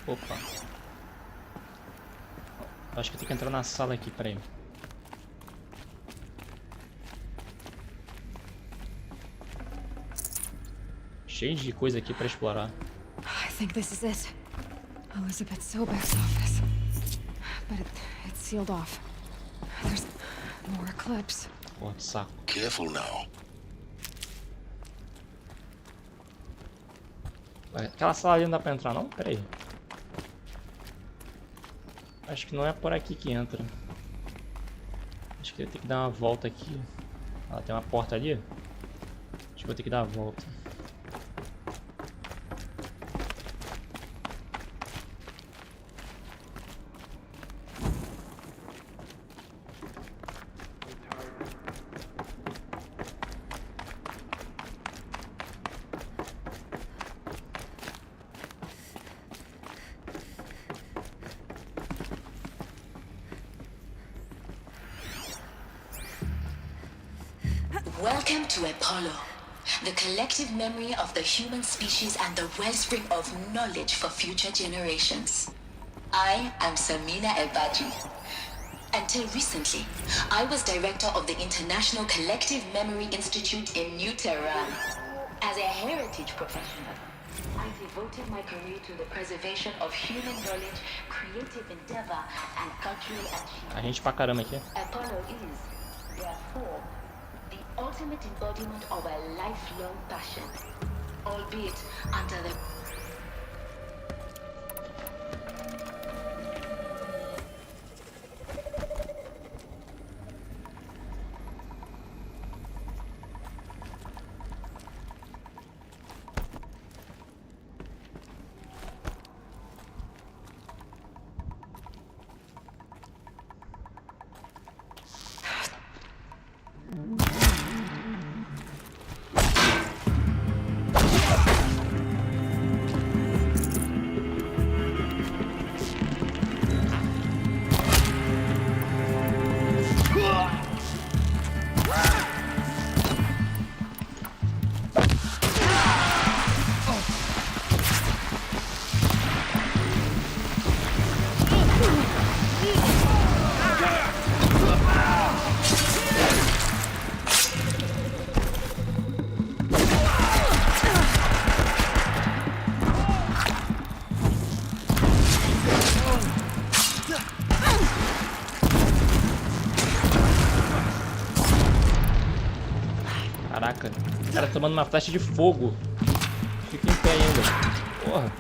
Opa. Acho que eu tenho que entrar na sala aqui, peraí. Cheio de coisa aqui pra explorar. I think this is it. Elizabeth Sobek's office. But it's sealed off. There's more clips. Porra, que saco. Careful now. Aquela sala ali não dá pra entrar não? Peraí. Acho que não é por aqui que entra. Acho que eu tenho que dar uma volta aqui. Ah, tem uma porta ali. Acho que vou ter que dar a volta. Welcome to Apollo, the collective memory of the human species and the wellspring of knowledge for future generations. I am Samina El-Badri. Until recently, I was director of the International Collective Memory Institute in New Tehran. As a heritage professional, I devoted my career to the preservation of human knowledge, creative endeavor, and cultural achievement. A gente pra caramba aqui. Apollo is, therefore, the ultimate embodiment of a lifelong passion, albeit under the... Caraca, o cara tomando uma flecha de fogo. Fica em pé ainda. Porra.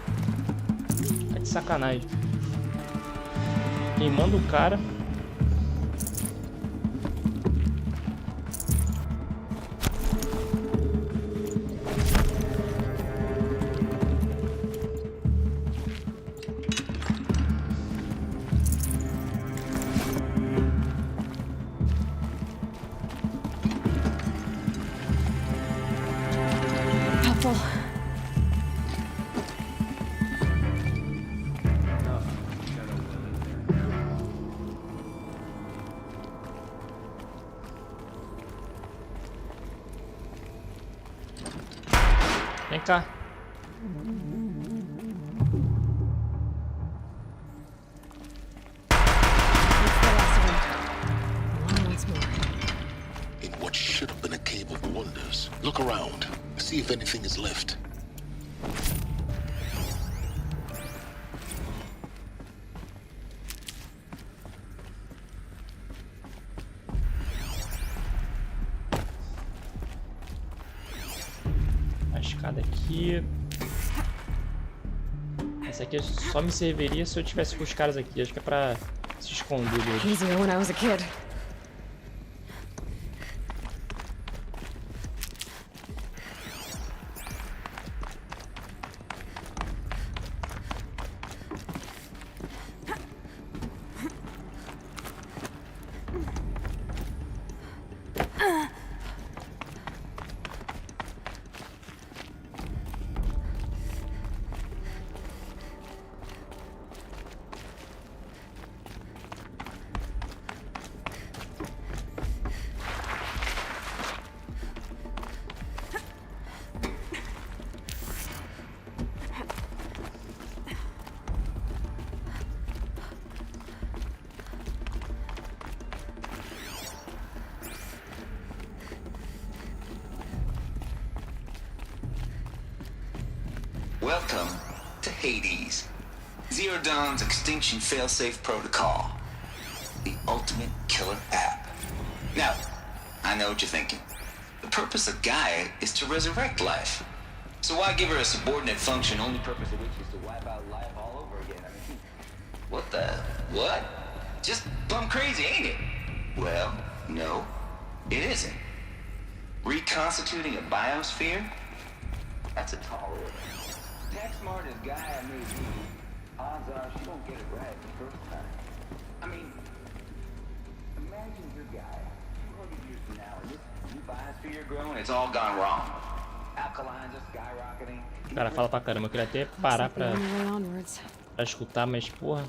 Tá de sacanagem. Queimando o cara. Vem cá. In what should have been a cave of wonders, look around. See if anything is left. Escada aqui. Essa aqui só me serviria se eu tivesse com os caras aqui. Acho que é pra se esconder deles. Easier when I was a kid. Welcome to Hades, Zero Dawn's extinction failsafe protocol, the ultimate killer app. Now, I know what you're thinking. The purpose of Gaia is to resurrect life. So why give her a subordinate function, only purpose of which is to wipe out life all over again? I mean, what? Just plumb crazy, ain't it? Well, no, it isn't. Reconstituting a biosphere? That's a tall order. Tech smart as Gaia may be, odds are she won't get it right the first time. I mean, imagine your Gaia 200 years from now, and this new biosphere growing, it's all gone wrong. Alkalines are skyrocketing. O cara fala pra caramba, eu queria até parar pra escutar, mas porra.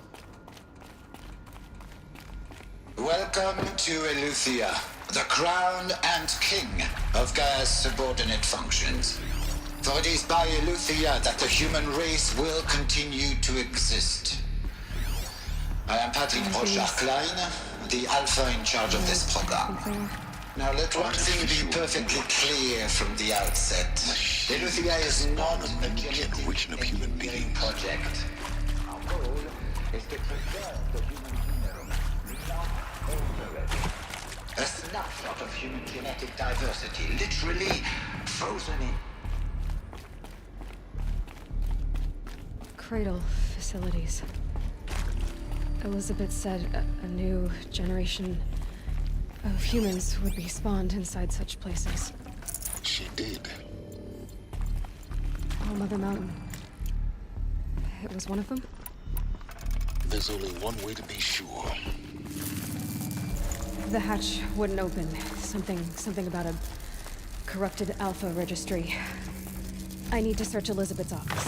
Welcome to Eleuthia, the crown and king of Gaia's subordinate functions. For it is by Eleuthia that the human race will continue to exist. I am Patrick Rochard-Klein, the alpha in charge of this program. Now let one thing be perfectly clear from the outset. Eleuthia is not a generation of human being project. Our goal is to preserve the human genome, not alter it. A snapshot of human genetic diversity, literally frozen in. Cradle facilities. Elizabeth said a new generation of humans would be spawned inside such places. She did. All Mother Mountain. It was one of them? There's only one way to be sure. The hatch wouldn't open. Something about a corrupted Alpha registry. I need to search Elizabeth's office.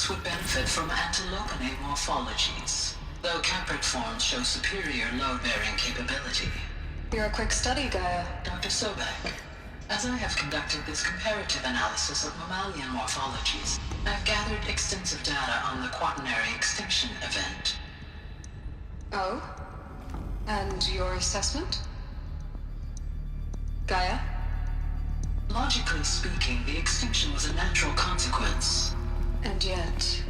Would benefit from antilopinate morphologies, though caprid forms show superior load-bearing capability. You're a quick study, Gaia. Dr. Sobek, as I have conducted this comparative analysis of mammalian morphologies, I've gathered extensive data on the quaternary extinction event. Oh? And your assessment? Gaia? Logically speaking, the extinction was a natural consequence. And yet,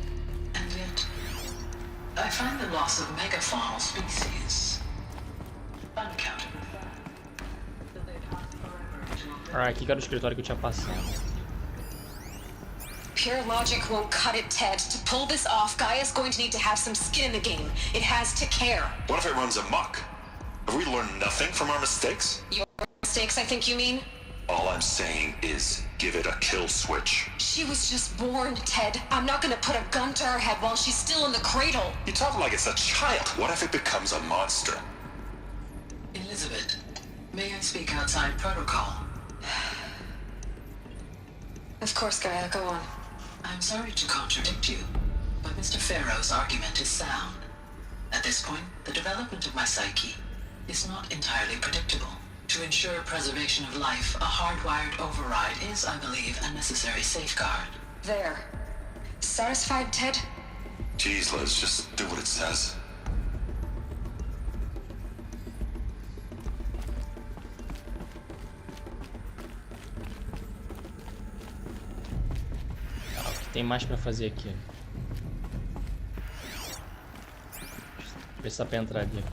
I find the loss of megafaunal species unaccounted for. Ah, aqui que era o escritório que eu tinha passado. Pure logic won't cut it, Ted. To pull this off, Gaia's going to need to have some skin in the game. It has to care. What if it runs amok? Have we learned nothing from our mistakes? Your mistakes, I think you mean? All I'm saying is, give it a kill switch. She was just born, Ted. I'm not gonna put a gun to her head while she's still in the cradle. You talk like it's a child. What if it becomes a monster? Elizabeth, may I speak outside protocol? Of course, Gaia, go on. I'm sorry to contradict you, but Mr. Farrow's argument is sound. At this point, the development of my psyche is not entirely predictable. To ensure preservation of life, a hardwired override is, I believe, a necessary safeguard. There. Satisfied, Ted? Jeez, Liz, just do what it says. Tem mais pra fazer aqui. Ver se dá pra entrar ali.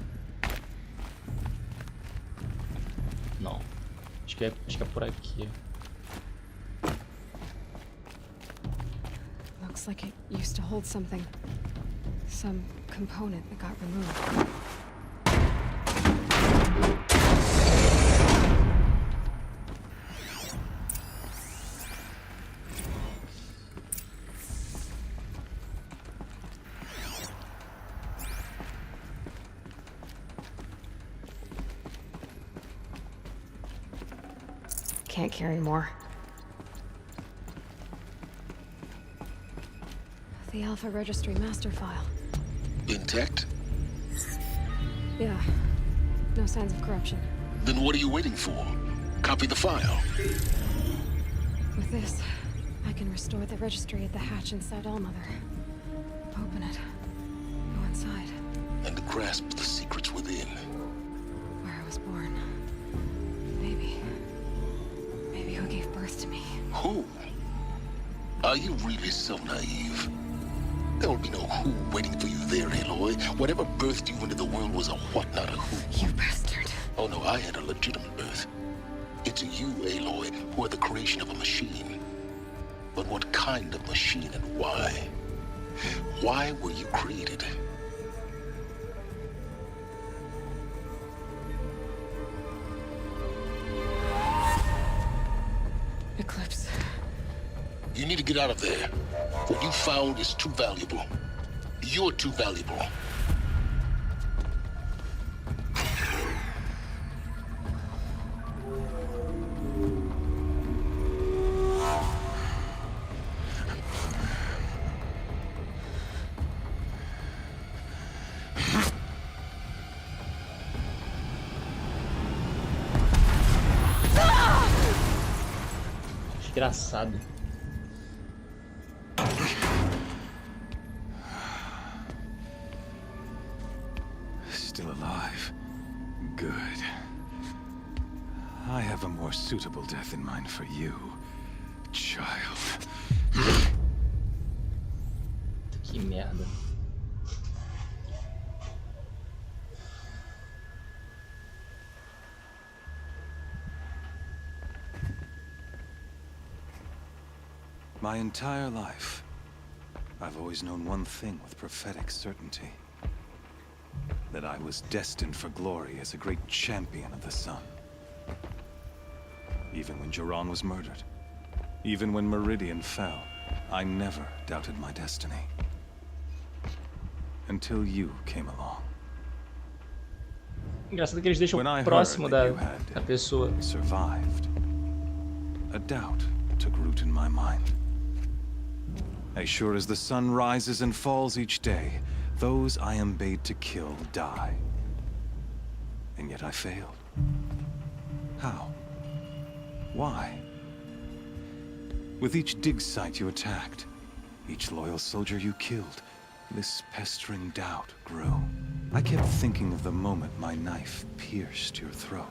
Não. Acho que é por aqui. Looks like it used to hold something. Some component that got removed. Can't carry more. The Alpha Registry master file. Intact? Yeah. No signs of corruption. Then what are you waiting for? Copy the file. With this, I can restore the registry at the hatch inside Allmother. Open it. Go inside. And grasp the secrets within. Where I was born. Maybe who gave birth to me. Who? Are you really so naive? There will be no who waiting for you there, Aloy. Whatever birthed you into the world was a what, not a who. You bastard. Oh no, I had a legitimate birth. It's you, Aloy, who are the creation of a machine. But what kind of machine and why? Why were you created? Eclipse. You need to get out of there. What you found is too valuable. You're too valuable. Desgraçado. Still alive. Good. I have a more suitable death in mind for you, child. Que merda. My entire life, I've always known one thing with prophetic certainty. That I was destined for glory as a great champion of the sun. Even when Jiran was murdered, even when Meridian fell, I never doubted my destiny. Until you came along. Engraçado que eles deixam próximo da pessoa. Survived. A doubt took root in my mind. As sure as the sun rises and falls each day, those I am bade to kill die. And yet I failed. How? Why? With each dig site you attacked, each loyal soldier you killed, this pestering doubt grew. I kept thinking of the moment my knife pierced your throat.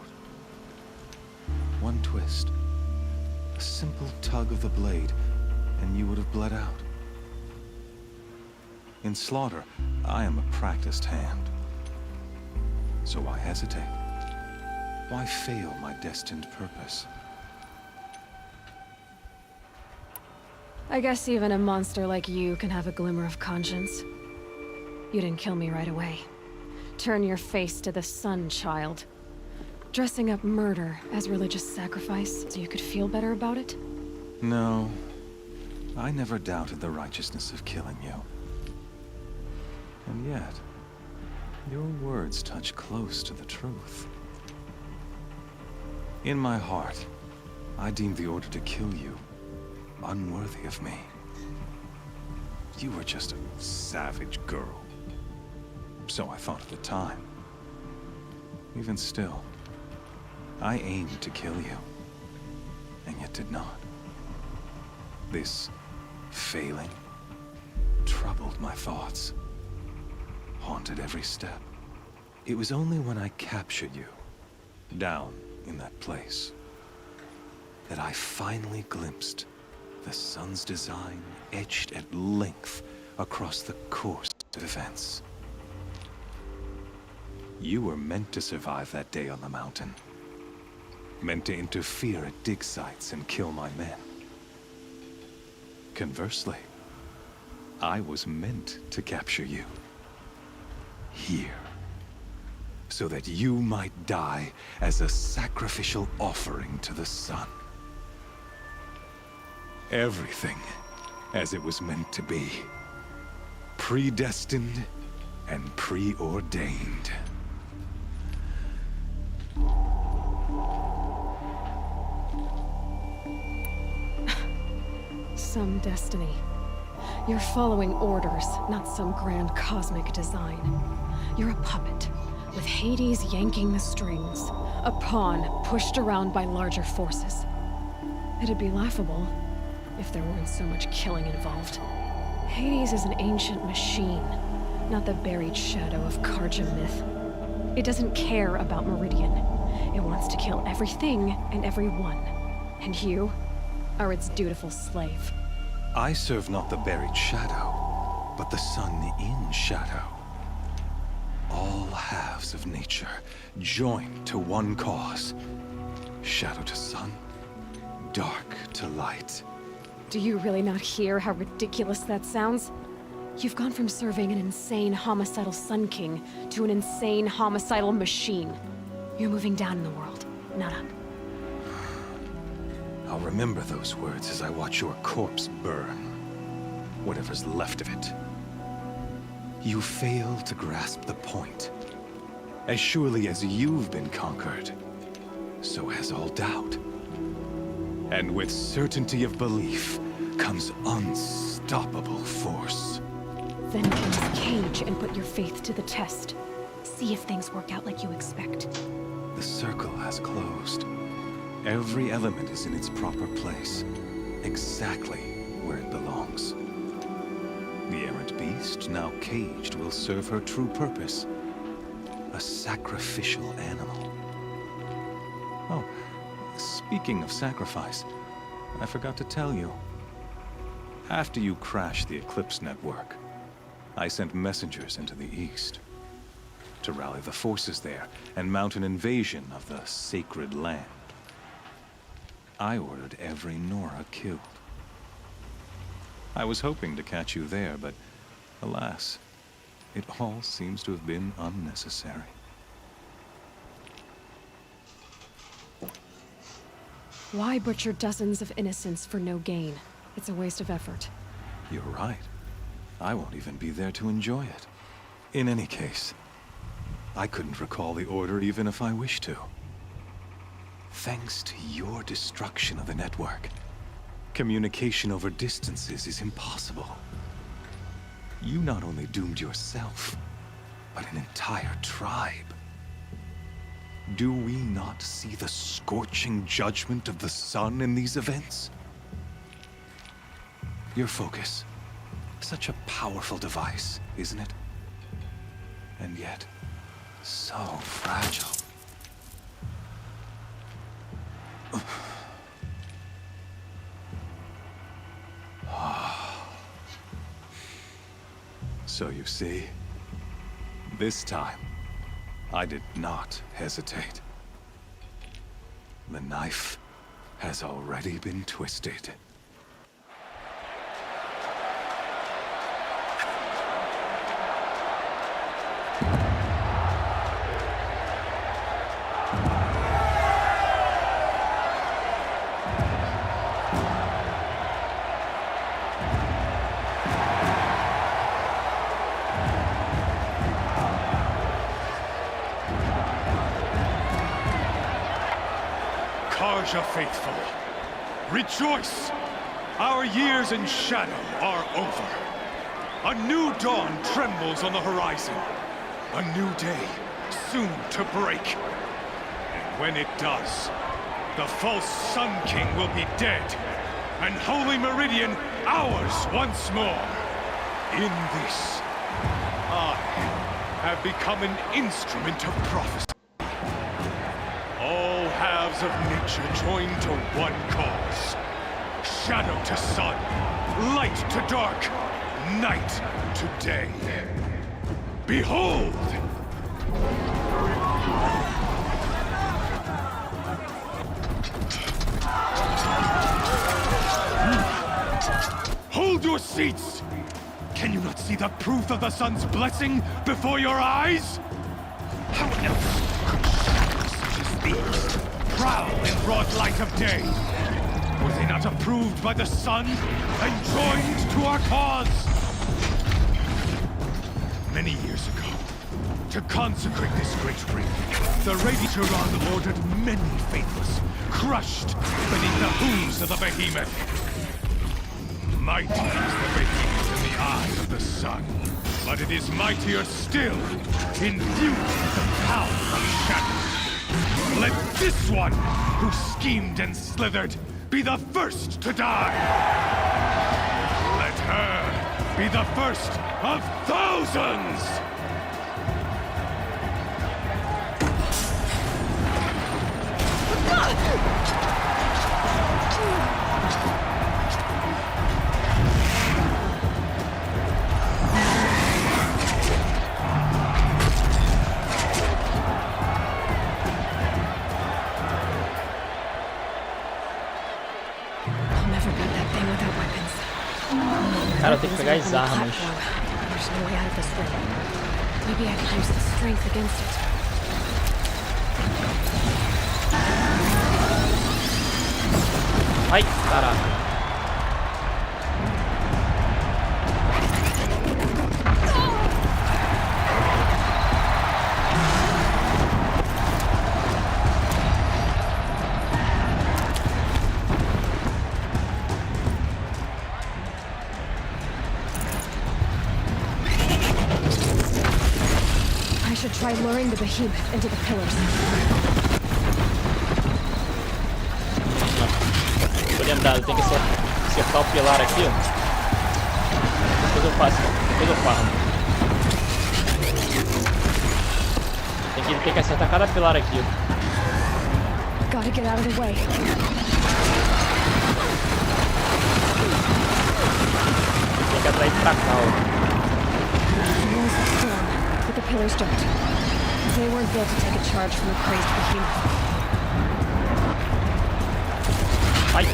One twist, a simple tug of the blade, and you would have bled out. In slaughter, I am a practiced hand. So why hesitate? Why fail my destined purpose? I guess even a monster like you can have a glimmer of conscience. You didn't kill me right away. Turn your face to the sun, child. Dressing up murder as religious sacrifice so you could feel better about it? No. I never doubted the righteousness of killing you. And yet, your words touch close to the truth. In my heart, I deemed the order to kill you unworthy of me. You were just a savage girl. So I thought at the time. Even still, I aimed to kill you, and yet did not. This failing troubled my thoughts, haunted every step. It was only when I captured you, down in that place, that I finally glimpsed the sun's design etched at length across the course of events. You were meant to survive that day on the mountain. Meant to interfere at dig sites and kill my men. Conversely, I was meant to capture you. Here. So that you might die as a sacrificial offering to the sun. Everything as it was meant to be. Predestined and preordained. Some destiny. You're following orders, not some grand cosmic design. You're a puppet, with Hades yanking the strings. A pawn pushed around by larger forces. It'd be laughable if there weren't so much killing involved. Hades is an ancient machine, not the buried shadow of Karja myth. It doesn't care about Meridian. It wants to kill everything and everyone. And you are its dutiful slave. I serve not the buried shadow, but the sun in shadow. All halves of nature joined to one cause. Shadow to sun, dark to light. Do you really not hear how ridiculous that sounds? You've gone from serving an insane homicidal Sun King to an insane homicidal machine. You're moving down in the world, not up. I'll remember those words as I watch your corpse burn. Whatever's left of it. You fail to grasp the point. As surely as you've been conquered, so has all doubt. And with certainty of belief comes unstoppable force. Then get this cage and put your faith to the test. See if things work out like you expect. The circle has closed. Every element is in its proper place. exactly where it belongs. The errant beast, now caged, will serve her true purpose. A sacrificial animal. Oh, speaking of sacrifice, I forgot to tell you. After you crashed the Eclipse network, I sent messengers into the east to rally the forces there and mount an invasion of the sacred land. I ordered every Nora killed. I was hoping to catch you there, but alas, it all seems to have been unnecessary. Why butcher dozens of innocents for no gain? It's a waste of effort. You're right. I won't even be there to enjoy it. In any case, I couldn't recall the order even if I wished to. Thanks to your destruction of the network, communication over distances is impossible. You not only doomed yourself, but an entire tribe. Do we not see the scorching judgment of the sun in these events? Your focus, such a powerful device, isn't it? And yet, so fragile. So you see, this time, I did not hesitate. The knife has already been twisted. Karja faithful, rejoice! Our years in shadow are over. A new dawn trembles on the horizon. A new day soon to break. And when it does, the false Sun King will be dead, and Holy Meridian ours once more. In this, I have become an instrument of prophecy. All halves of nature join to one cause. Shadow to sun, light to dark, night to day. Behold! Hold your seats! Can you not see the proof of the sun's blessing before your eyes? How else could shadows such as these prowl in broad light of day? Were they not approved by the sun and joined to our cause? Many years ago, to consecrate this great ring, the Radiant ordered many faithless, crushed beneath the hooves of the behemoth. Mighty is the behemoth in the eye of the sun, but it is mightier still, infused with the power of shadow. Let this one, who schemed and slithered, be the first to die! Let her be the first of thousands! Cara, eu tenho que pegar as armas. There's no way out of this ring. Maybe I could use the strength against it. Ai, caraca. Try luring the behemoth into the pillars. Tô lembrado, tem que ser. acertar o pilar aqui. Depois eu faço. Depois eu farmo. Tem que acertar cada pilar aqui. Gotta get out of the way. Tem que atrair pra cá, ó. The walls are strong, but the pillars don't. They weren't built to take a charge from a crazed behemoth. Ai.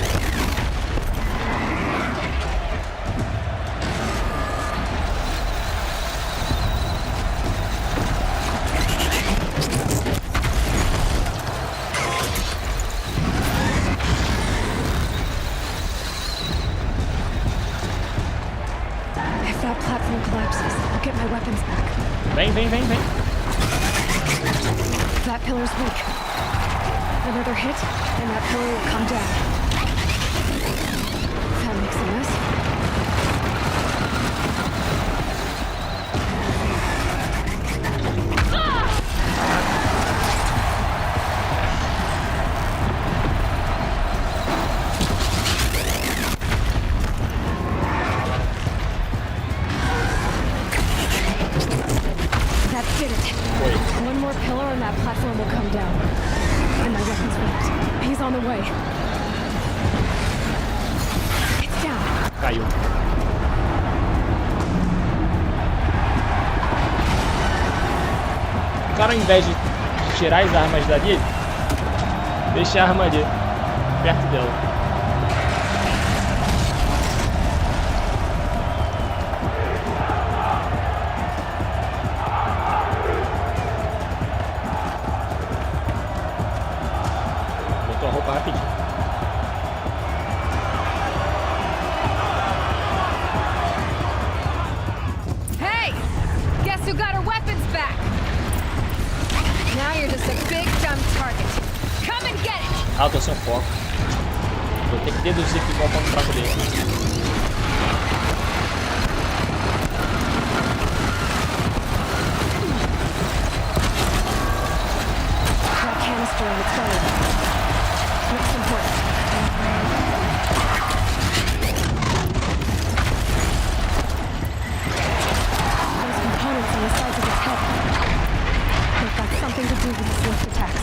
If that platform collapses, I'll get my weapons back. Vem. That pillar's weak. Another hit, and that pillar will come down. That makes a mess. That did it. One more pillar and that platform will come down. And my weapon's wrapped. He's on the way. It's down. Caiu. O cara, ao invés de tirar as armas dali, deixa a arma ali, perto dela. Botou a roupa rapidinho. Hey! Guess who got her weapons back? Now you're just a big dumb target. Come and get it! Ah, eu tô sem foco. Vou ter que deduzir aqui qual é o ponto fraco dele. That canister on its belly. Looks important. Those components on the sides of its head. They've got something to do with the swift attacks.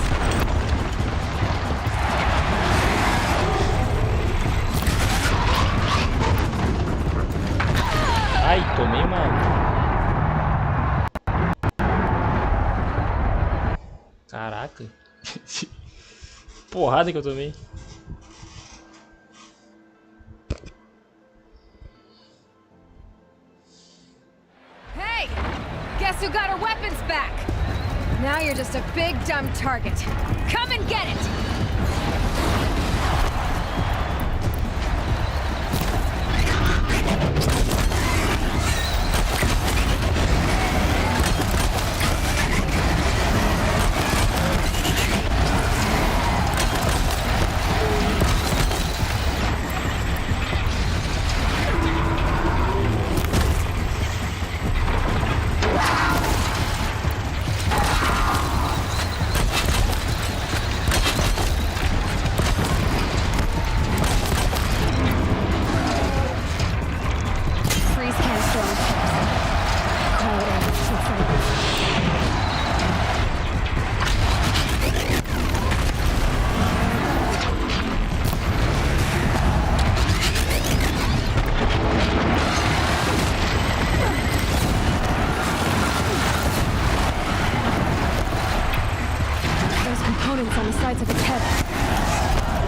Ai, tomei uma... Caraca. Porrada que eu tomei. Hey! Guess who got her weapons back? Now you're just a big dumb target. Come and get it! Freeze canister on its hips. Call it in. Let's Those components on the sides of its head.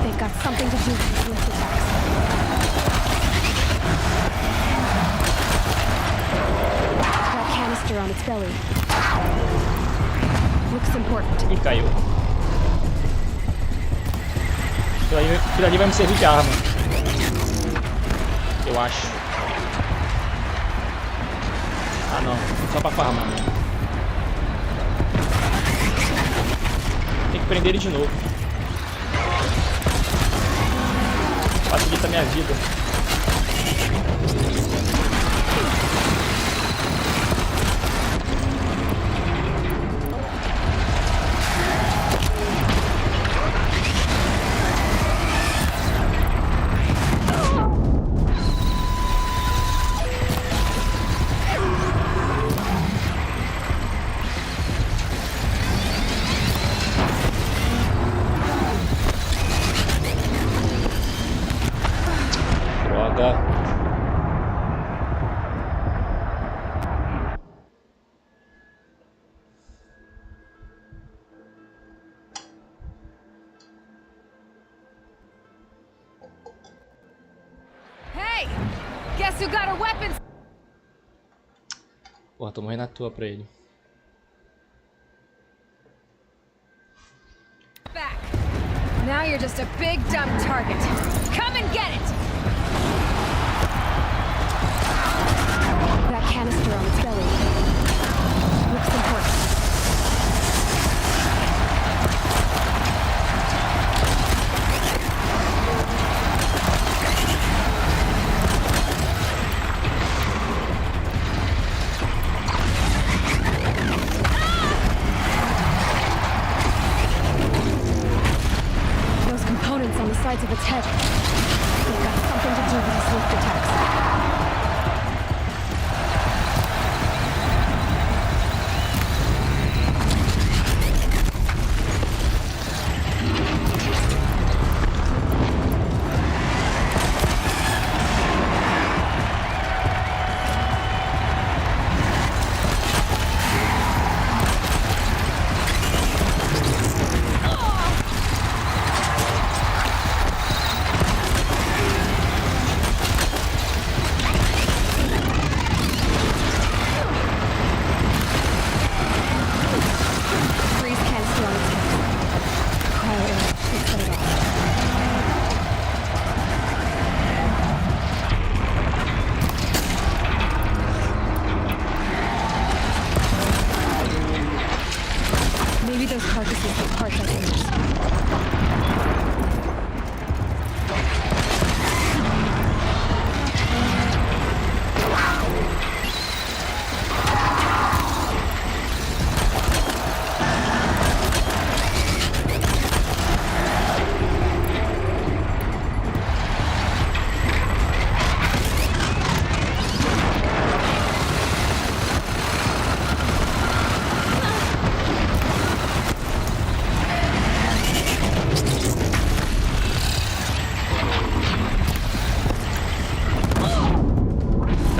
They've got something to do with the swift attacks. That canister on its belly. Looks important. Ih, caiu. Aquilo ali vai me servir de arma. Eu acho. Ah, não. Só pra farmar, né? Tem que prender ele de novo. Facilita a minha vida. lugar. Hey! Guess who got our weapons? Porra, tô morrendo à toa pra ele. Back. Now you're just a big dumb target. Come and get it! That canister on its belly looks important. Those components on the sides of its head. They've got something to do with these lift attacks. Maybe those carcasses have parts I can use.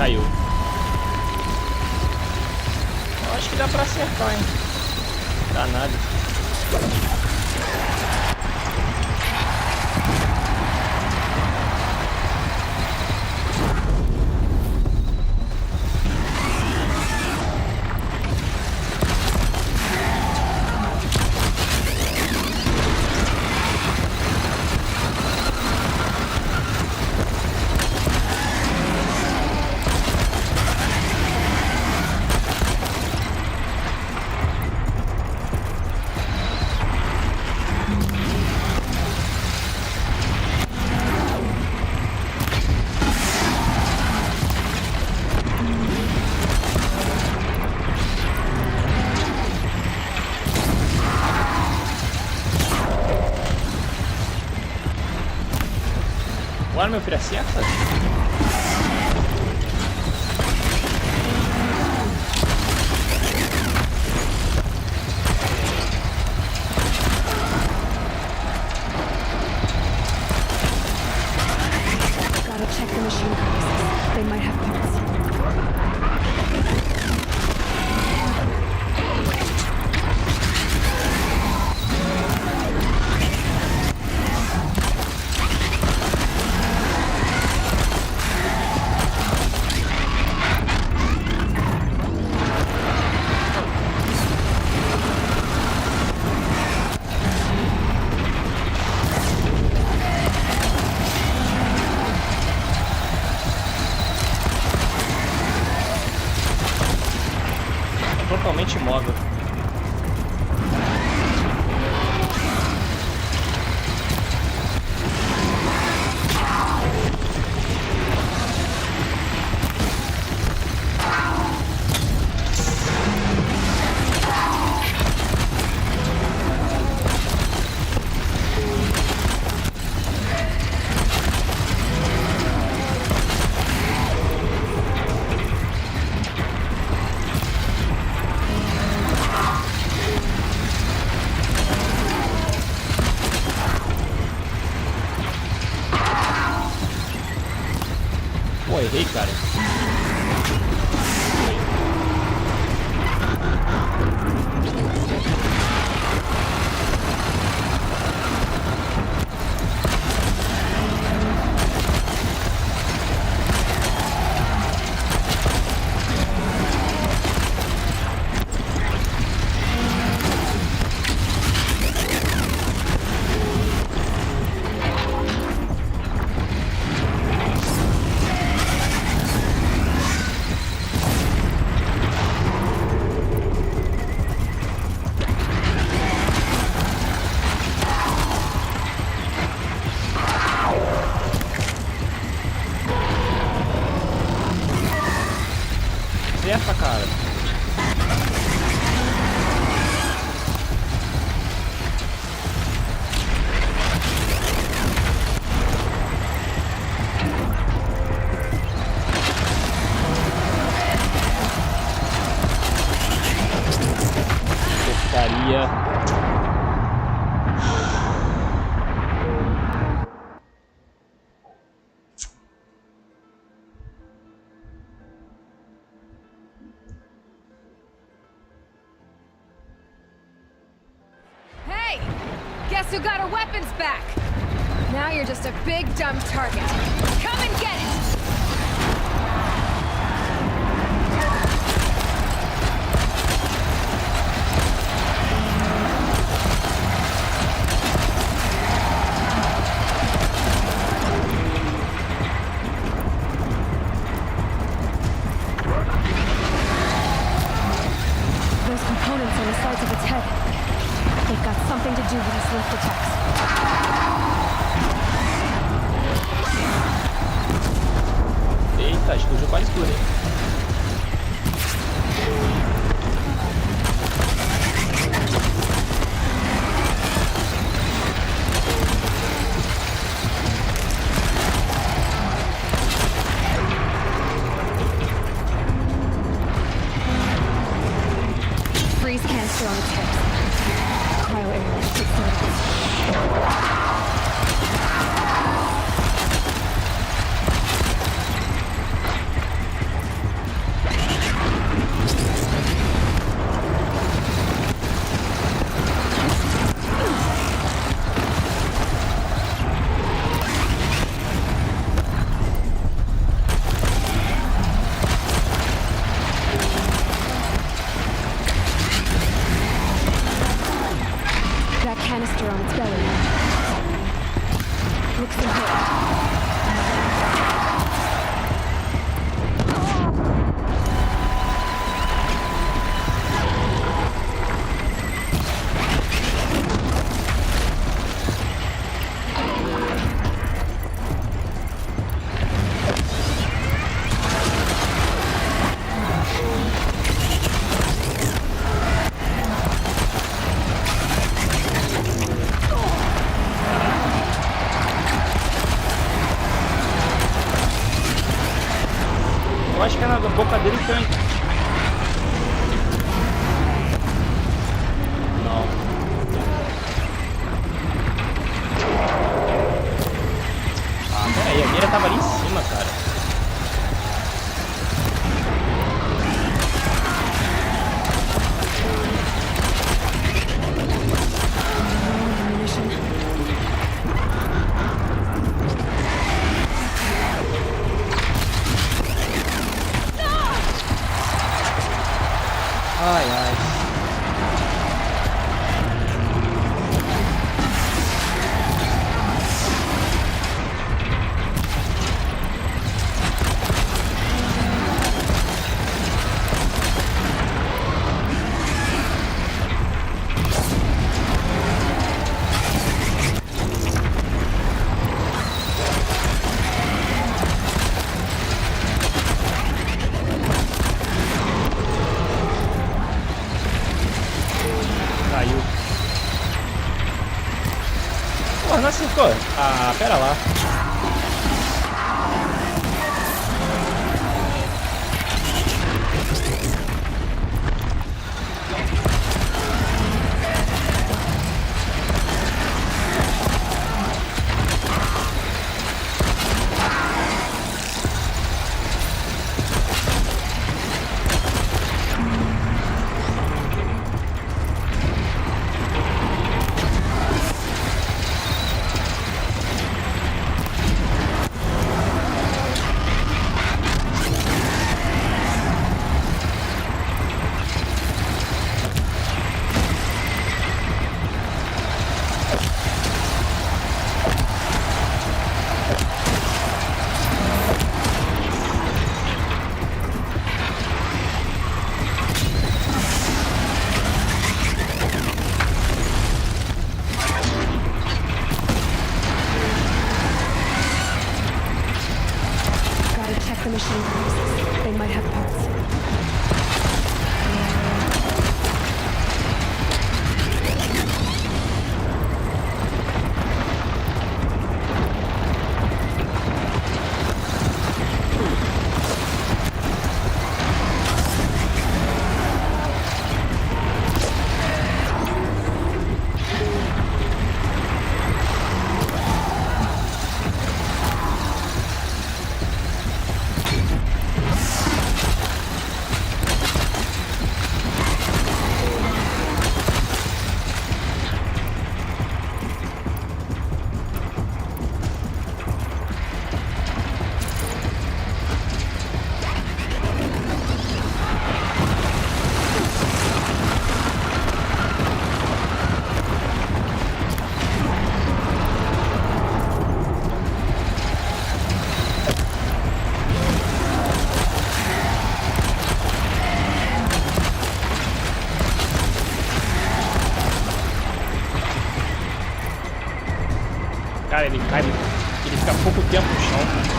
Caiu. Eu acho que dá pra acertar, hein? Dá nada. Agora meu filho acerta? Gotta check the machine carcasses. They might have parts. Totalmente imóvel. Errei, cara. Certa, cara. Porcaria. Hey! Guess who got our weapons back? Now you're just a big dumb target. Come and get it! Those components on the sides of its head. They've got something to do with his lift attacks. Eita, explodiu quase tudo, hein? Freeze canister on its hips. Cryo airlift takes care of this. That canister on its belly. Looks and Eu acho que é na boca dele que tem. Não. Ah, peraí, a mira tava ali em cima, cara. Ai, ai. Caiu. Pô, não acertou. Ah, pera lá. machine parts. They might have parts. Cara, ele cai, ele fica pouco tempo no chão.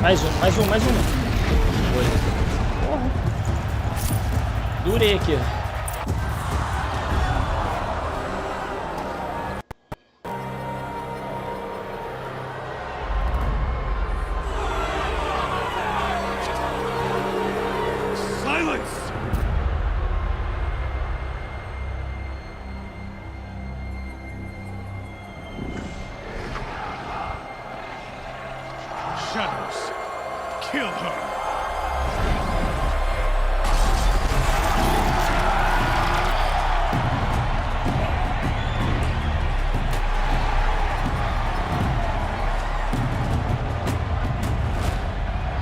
Mais um. Foi. Porra. Durei aqui. Silence! Shadows. Kill her!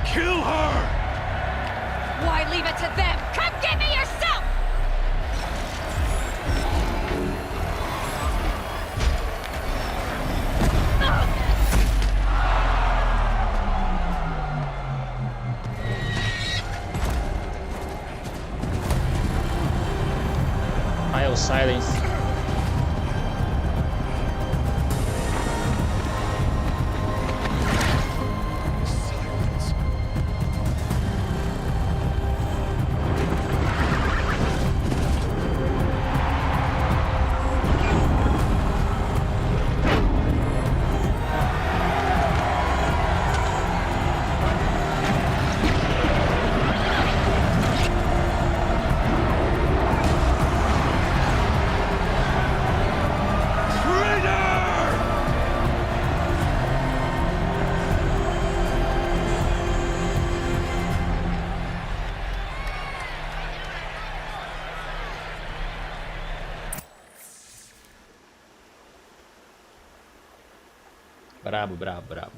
Kill her! Why leave it to them? Come get me yourself! Silence. Brabo.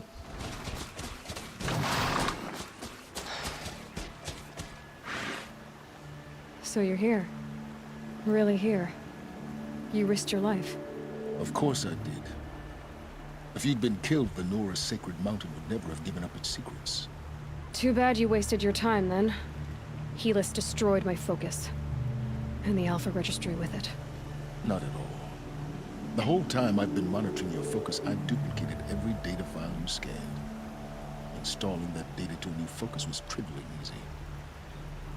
So you're here. Really here. You risked your life. Of course I did. If you'd been killed, the Nora's sacred mountain would never have given up its secrets. Too bad you wasted your time, then. Helis destroyed my focus. And the Alpha Registry with it. Not at all. The whole time I've been monitoring your focus, I've duplicated every data file you scanned. Installing that data to a new focus was trivially easy.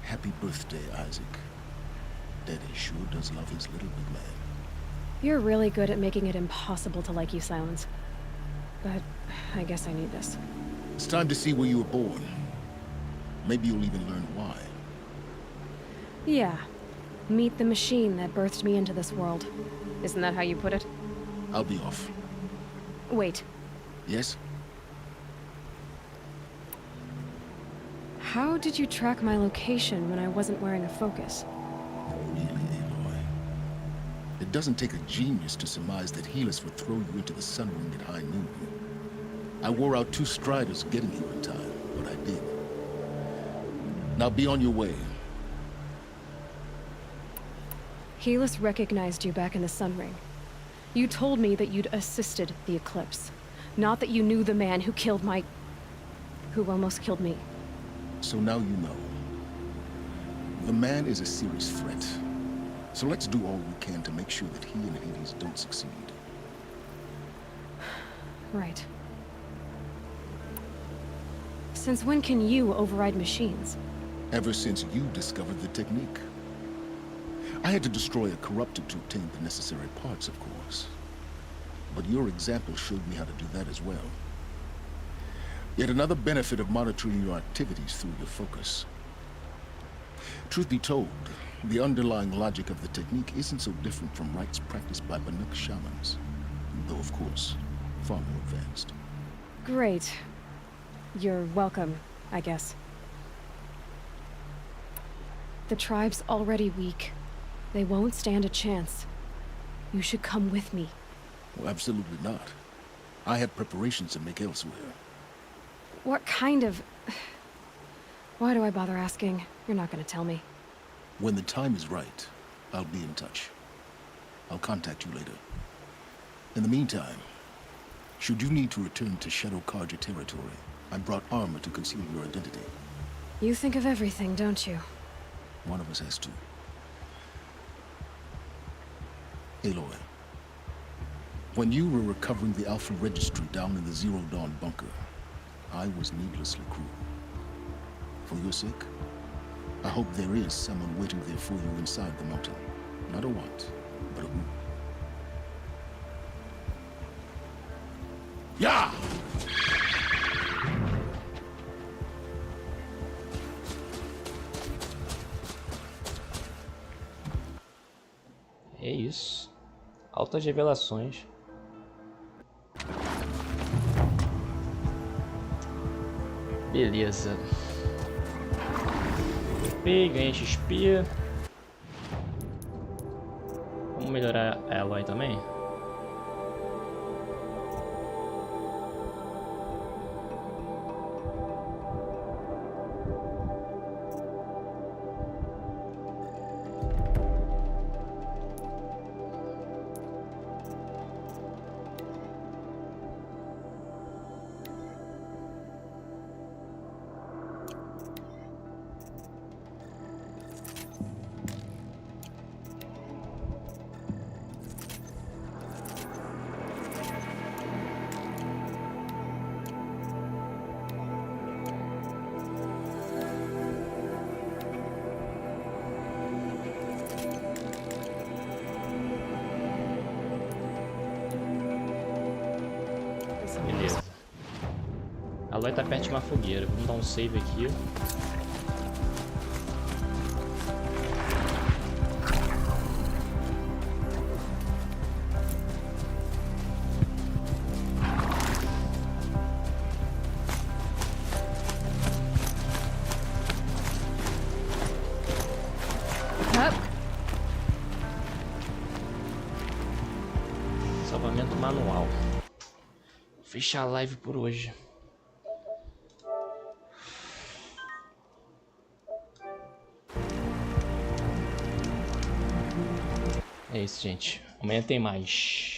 Happy birthday, Isaac. Daddy sure does love his little big man. You're really good at making it impossible to like you, Silence. But I guess I need this. It's time to see where you were born. Maybe you'll even learn why. Yeah. Meet the machine that birthed me into this world. Isn't that how you put it? I'll be off. Wait. Yes? How did you track my location when I wasn't wearing a focus? Really, Aloy? It doesn't take a genius to surmise that Helis would throw you into the sun ring at high noon. I wore out 2 striders getting here in time, but I did. Now be on your way. Helis recognized you back in the sun ring. You told me that you'd assisted the eclipse. Not that you knew the man who almost killed me. So now you know. The man is a serious threat. So let's do all we can to make sure that he and Hades don't succeed. Right. Since when can you override machines? Ever since you discovered the technique. I had to destroy a corrupted to obtain the necessary parts, of course. But your example showed me how to do that as well. Yet another benefit of monitoring your activities through your focus. Truth be told, the underlying logic of the technique isn't so different from rites practiced by Banuk shamans, though of course, far more advanced. Great. You're welcome, I guess. The tribe's already weak. They won't stand a chance. You should come with me. Well, absolutely not. I have preparations to make elsewhere. What kind of... Why do I bother asking? You're not gonna tell me. When the time is right, I'll be in touch. I'll contact you later. In the meantime, should you need to return to Shadow Karja territory, I brought armor to conceal your identity. You think of everything, don't you? One of us has to. Aloy, when you were recovering the Alpha Registry down in the Zero Dawn bunker, I was needlessly cruel. For your sake, I hope there is someone waiting there for you inside the mountain. Not a want, but a who. Yeah! É isso. Altas revelações. Beleza. Ganhei XP. Vamos melhorar a Aloy também. Beleza. A Aloy tá perto de uma fogueira. Vamos dar um save aqui. Salvamento manual. Fechar a live por hoje. É isso, gente. Amanhã tem mais.